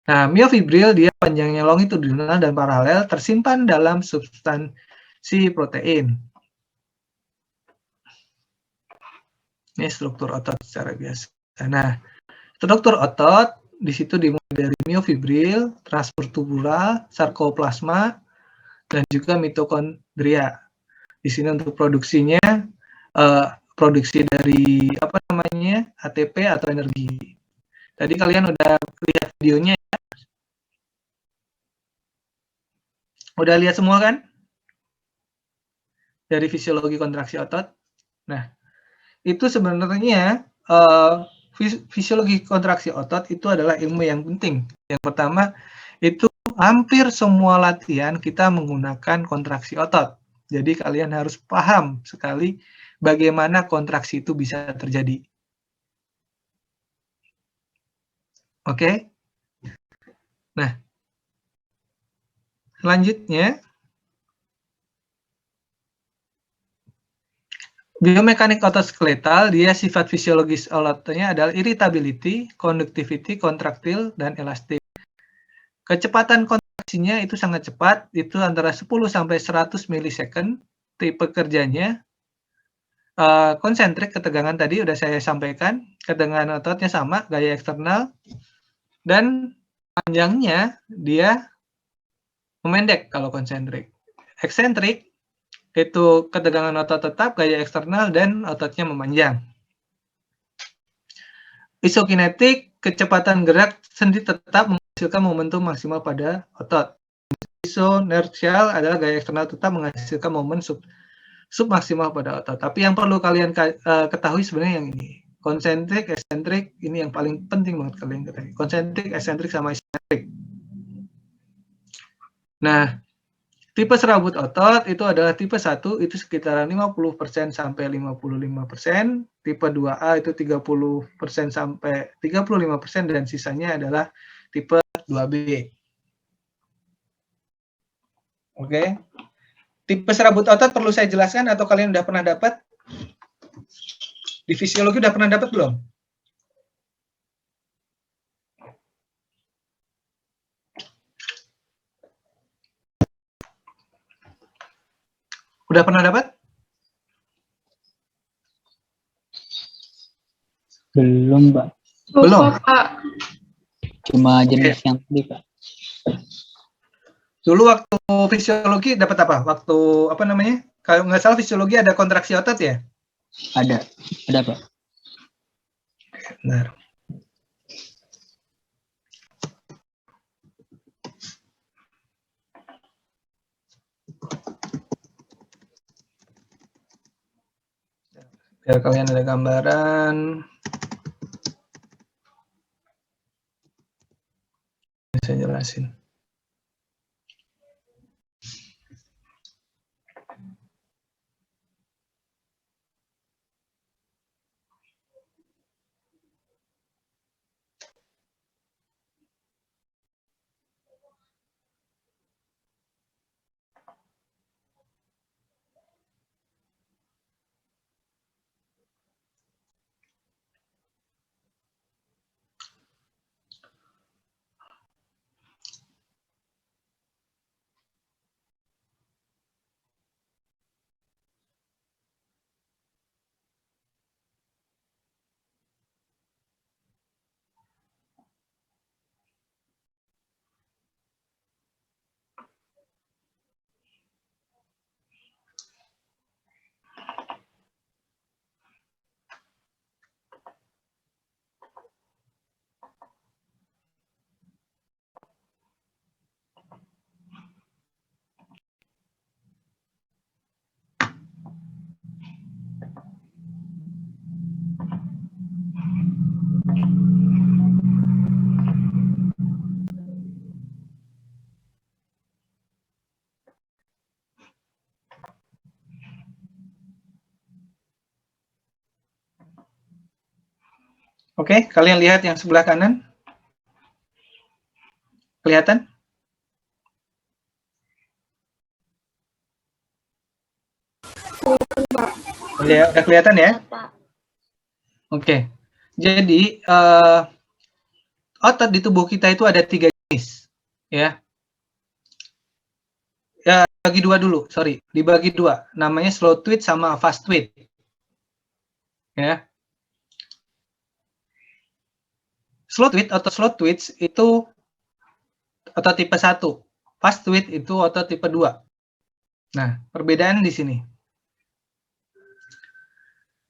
Nah, myofibril dia panjangnya longitudinal dan paralel, tersimpan dalam substansi protein. Ini struktur otot secara biasa. Nah, struktur otot di situ dimulai dari myofibril, transvertebral, sarkoplasma, dan juga mitokondria. Di sini untuk produksinya produksi dari apa namanya ATP atau energi. Tadi kalian udah lihat videonya ya? Udah lihat semua kan? Dari fisiologi kontraksi otot. Nah, itu sebenarnya fisiologi kontraksi otot itu adalah ilmu yang penting. Yang pertama, itu hampir semua latihan kita menggunakan kontraksi otot. Jadi kalian harus paham sekali bagaimana kontraksi itu bisa terjadi. Oke? Nah, selanjutnya, biomekanik otot skeletal, dia sifat fisiologis ototnya adalah irritability, conductivity, kontraktil, dan elastik. Kecepatan kontraksinya itu sangat cepat, itu antara 10 sampai 100 milisecond. Tipe kerjanya konsentrik, ketegangan tadi udah saya sampaikan, ketegangan ototnya sama, gaya eksternal, dan panjangnya dia memendek kalau konsentrik. Eksentrik itu ketegangan otot tetap, gaya eksternal, dan ototnya memanjang. Isokinetik, kecepatan gerak sendi tetap menghasilkan momentum maksimal pada otot. Isoinertial adalah gaya eksternal tetap menghasilkan momen submaksimal pada otot. Tapi yang perlu kalian ketahui sebenarnya yang ini. konsentrik, eksentrik, ini yang paling penting banget kalian ketahui. Konsentrik, eksentrik, sama isentrik. Nah, tipe serabut otot itu adalah tipe 1, itu sekitaran 50% sampai 55%. Tipe 2A itu 30% sampai 35%, dan sisanya adalah tipe 2B. Oke. Tipe serabut otot perlu saya jelaskan atau kalian udah pernah dapat? Di fisiologi udah pernah dapat belum? Udah pernah dapat? Belum, Pak. Belum? Lupa, Pak. Cuma jenis yang tadi, Pak. Dulu waktu fisiologi dapat apa? Waktu apa namanya? Kalau nggak salah fisiologi ada kontraksi otot ya? Ada, Pak. Benar. Biar kalian ada gambaran. Saya jelasin. Oke, kalian lihat yang sebelah kanan? Kelihatan? Ya, udah kelihatan ya? Oke. Jadi otot di tubuh kita itu ada 3 jenis, ya. Ya, bagi dua dulu, sorry, dibagi 2. Namanya slow twitch sama fast twitch. Ya. Slow twitch itu otot tipe 1. Fast twitch itu otot tipe 2. Nah, perbedaan di sini.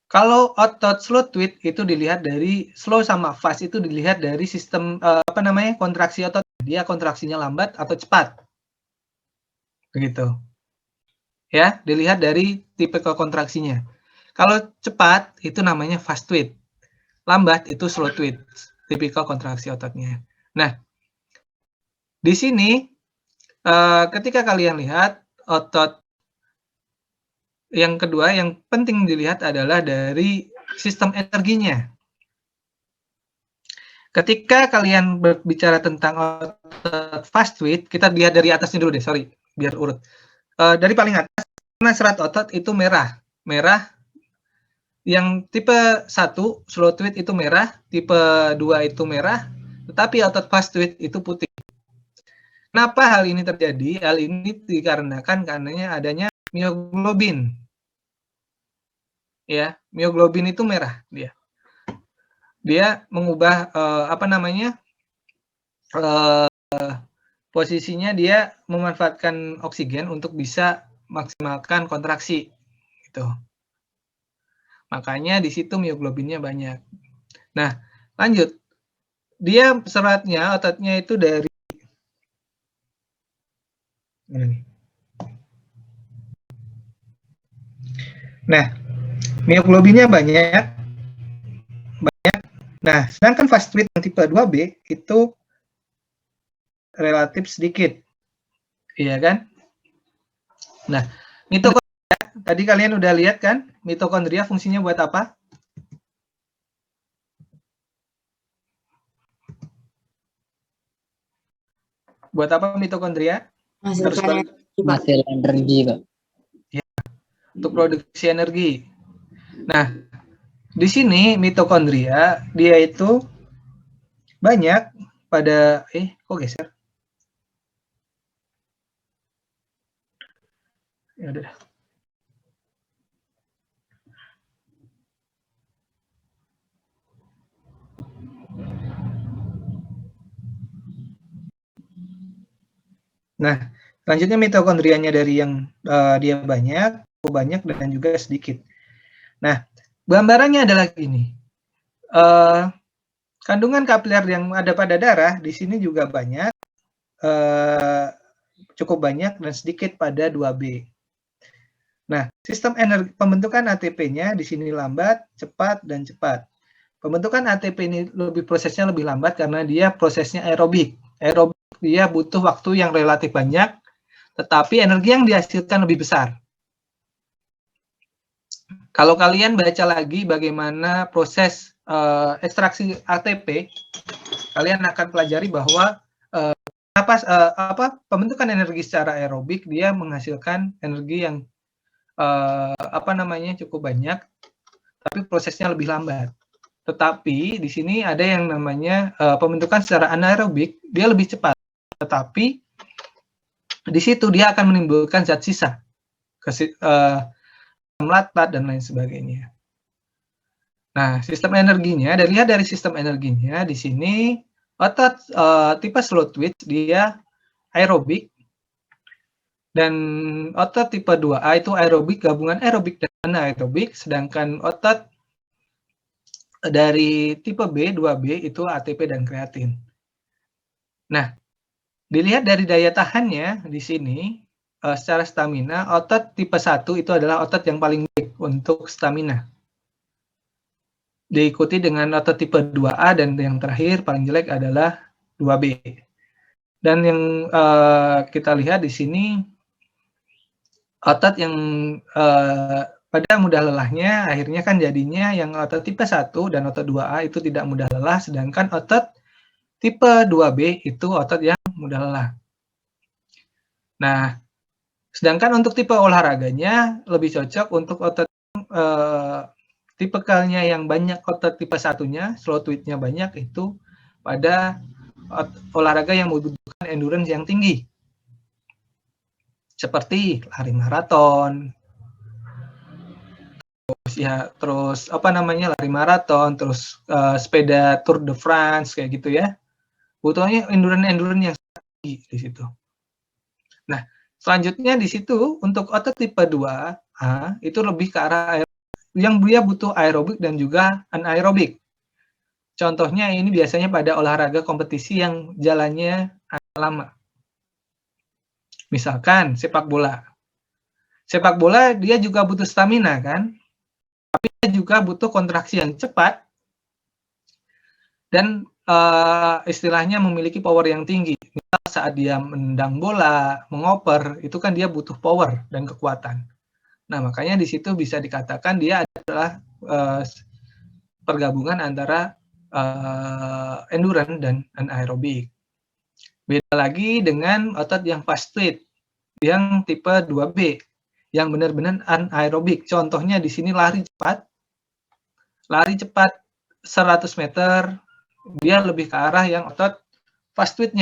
Kalau otot slow twitch itu dilihat dari slow sama fast itu dilihat dari sistem kontraksi otot. Dia kontraksinya lambat atau cepat. Begitu. Ya, dilihat dari tipe kontraksinya. Kalau cepat itu namanya fast twitch. Lambat itu slow twitch, tipikal kontraksi ototnya. Nah, di sini ketika kalian lihat otot yang kedua yang penting dilihat adalah dari sistem energinya. Ketika kalian berbicara tentang otot fast twitch, kita lihat dari atasnya dulu deh, sorry, biar urut. Dari paling atas, karena serat otot itu merah. Yang tipe 1 slow twitch itu merah, tipe 2 itu merah, tetapi otot fast twitch itu putih. Kenapa hal ini terjadi? Hal ini dikarenakan adanya mioglobin. Ya, mioglobin itu merah dia. Dia mengubah posisinya, dia memanfaatkan oksigen untuk bisa maksimalkan kontraksi. Gitu. Makanya di situ mioglobinnya banyak. Nah, lanjut. Dia seratnya, ototnya itu dari Nah, mioglobinnya banyak. Nah, sedangkan fast twitch yang tipe 2B itu relatif sedikit. Iya kan? Nah, mitokondria, tadi kalian udah lihat kan, mitokondria fungsinya buat apa? Buat apa mitokondria? Menghasilkan energi, Pak. Hasil energi, Pak. Untuk produksi energi. Nah, di sini mitokondria dia itu banyak pada kok geser? Ya udah. Nah, selanjutnya mitokondrianya dari yang dia banyak dan juga sedikit. Nah, gambarannya adalah gini. Kandungan kapiler yang ada pada darah di sini juga banyak, cukup banyak dan sedikit pada 2B. Nah, sistem energi pembentukan ATP-nya di sini lambat, cepat, dan cepat. Pembentukan ATP ini prosesnya lebih lambat karena dia prosesnya aerobik. Aerobik dia butuh waktu yang relatif banyak, tetapi energi yang dihasilkan lebih besar. Kalau kalian baca lagi bagaimana proses ekstraksi ATP, kalian akan pelajari bahwa pembentukan energi secara aerobik dia menghasilkan energi yang cukup banyak, tapi prosesnya lebih lambat. Tetapi di sini ada yang namanya pembentukan secara anaerobik, dia lebih cepat. Tetapi di situ dia akan menimbulkan zat sisa, laktat dan lain sebagainya. Nah, sistem energinya, dilihat dari sistem energinya di sini otot tipe slow twitch dia aerobik, dan otot tipe 2A itu aerobik, gabungan aerobik dan anaerobik, sedangkan otot dari tipe B, 2B itu ATP dan kreatin. Nah, dilihat dari daya tahannya di sini, secara stamina, otot tipe 1 itu adalah otot yang paling baik untuk stamina. Diikuti dengan otot tipe 2A dan yang terakhir paling jelek adalah 2B. Dan yang kita lihat di sini, otot yang pada mudah lelahnya, akhirnya kan jadinya yang otot tipe 1 dan otot 2A itu tidak mudah lelah, sedangkan otot tipe 2B itu otot yang mudah lelah. Nah, sedangkan untuk tipe olahraganya lebih cocok untuk otot tipikalnya yang banyak otot tipe 1-nya, slow twitch-nya banyak, itu pada olahraga yang membutuhkan endurance yang tinggi. Seperti lari maraton, lari maraton, terus sepeda Tour de France kayak gitu ya. Butuhnya endurance yang tinggi di situ. Nah, selanjutnya di situ untuk otot tipe 2A itu lebih ke arah yang dia butuh aerobik dan juga anaerobik. Contohnya ini biasanya pada olahraga kompetisi yang jalannya lama. Misalkan sepak bola. Sepak bola dia juga butuh stamina kan? Tapi dia juga butuh kontraksi yang cepat dan istilahnya memiliki power yang tinggi. Misal saat dia menendang bola, mengoper, itu kan dia butuh power dan kekuatan. Nah, makanya di situ bisa dikatakan dia adalah pergabungan antara endurance dan anaerobik. Beda lagi dengan otot yang fast twitch, yang tipe 2B, yang benar-benar anaerobik. Contohnya di sini lari cepat 100 meter, dia lebih ke arah yang otot fast twitch-nya.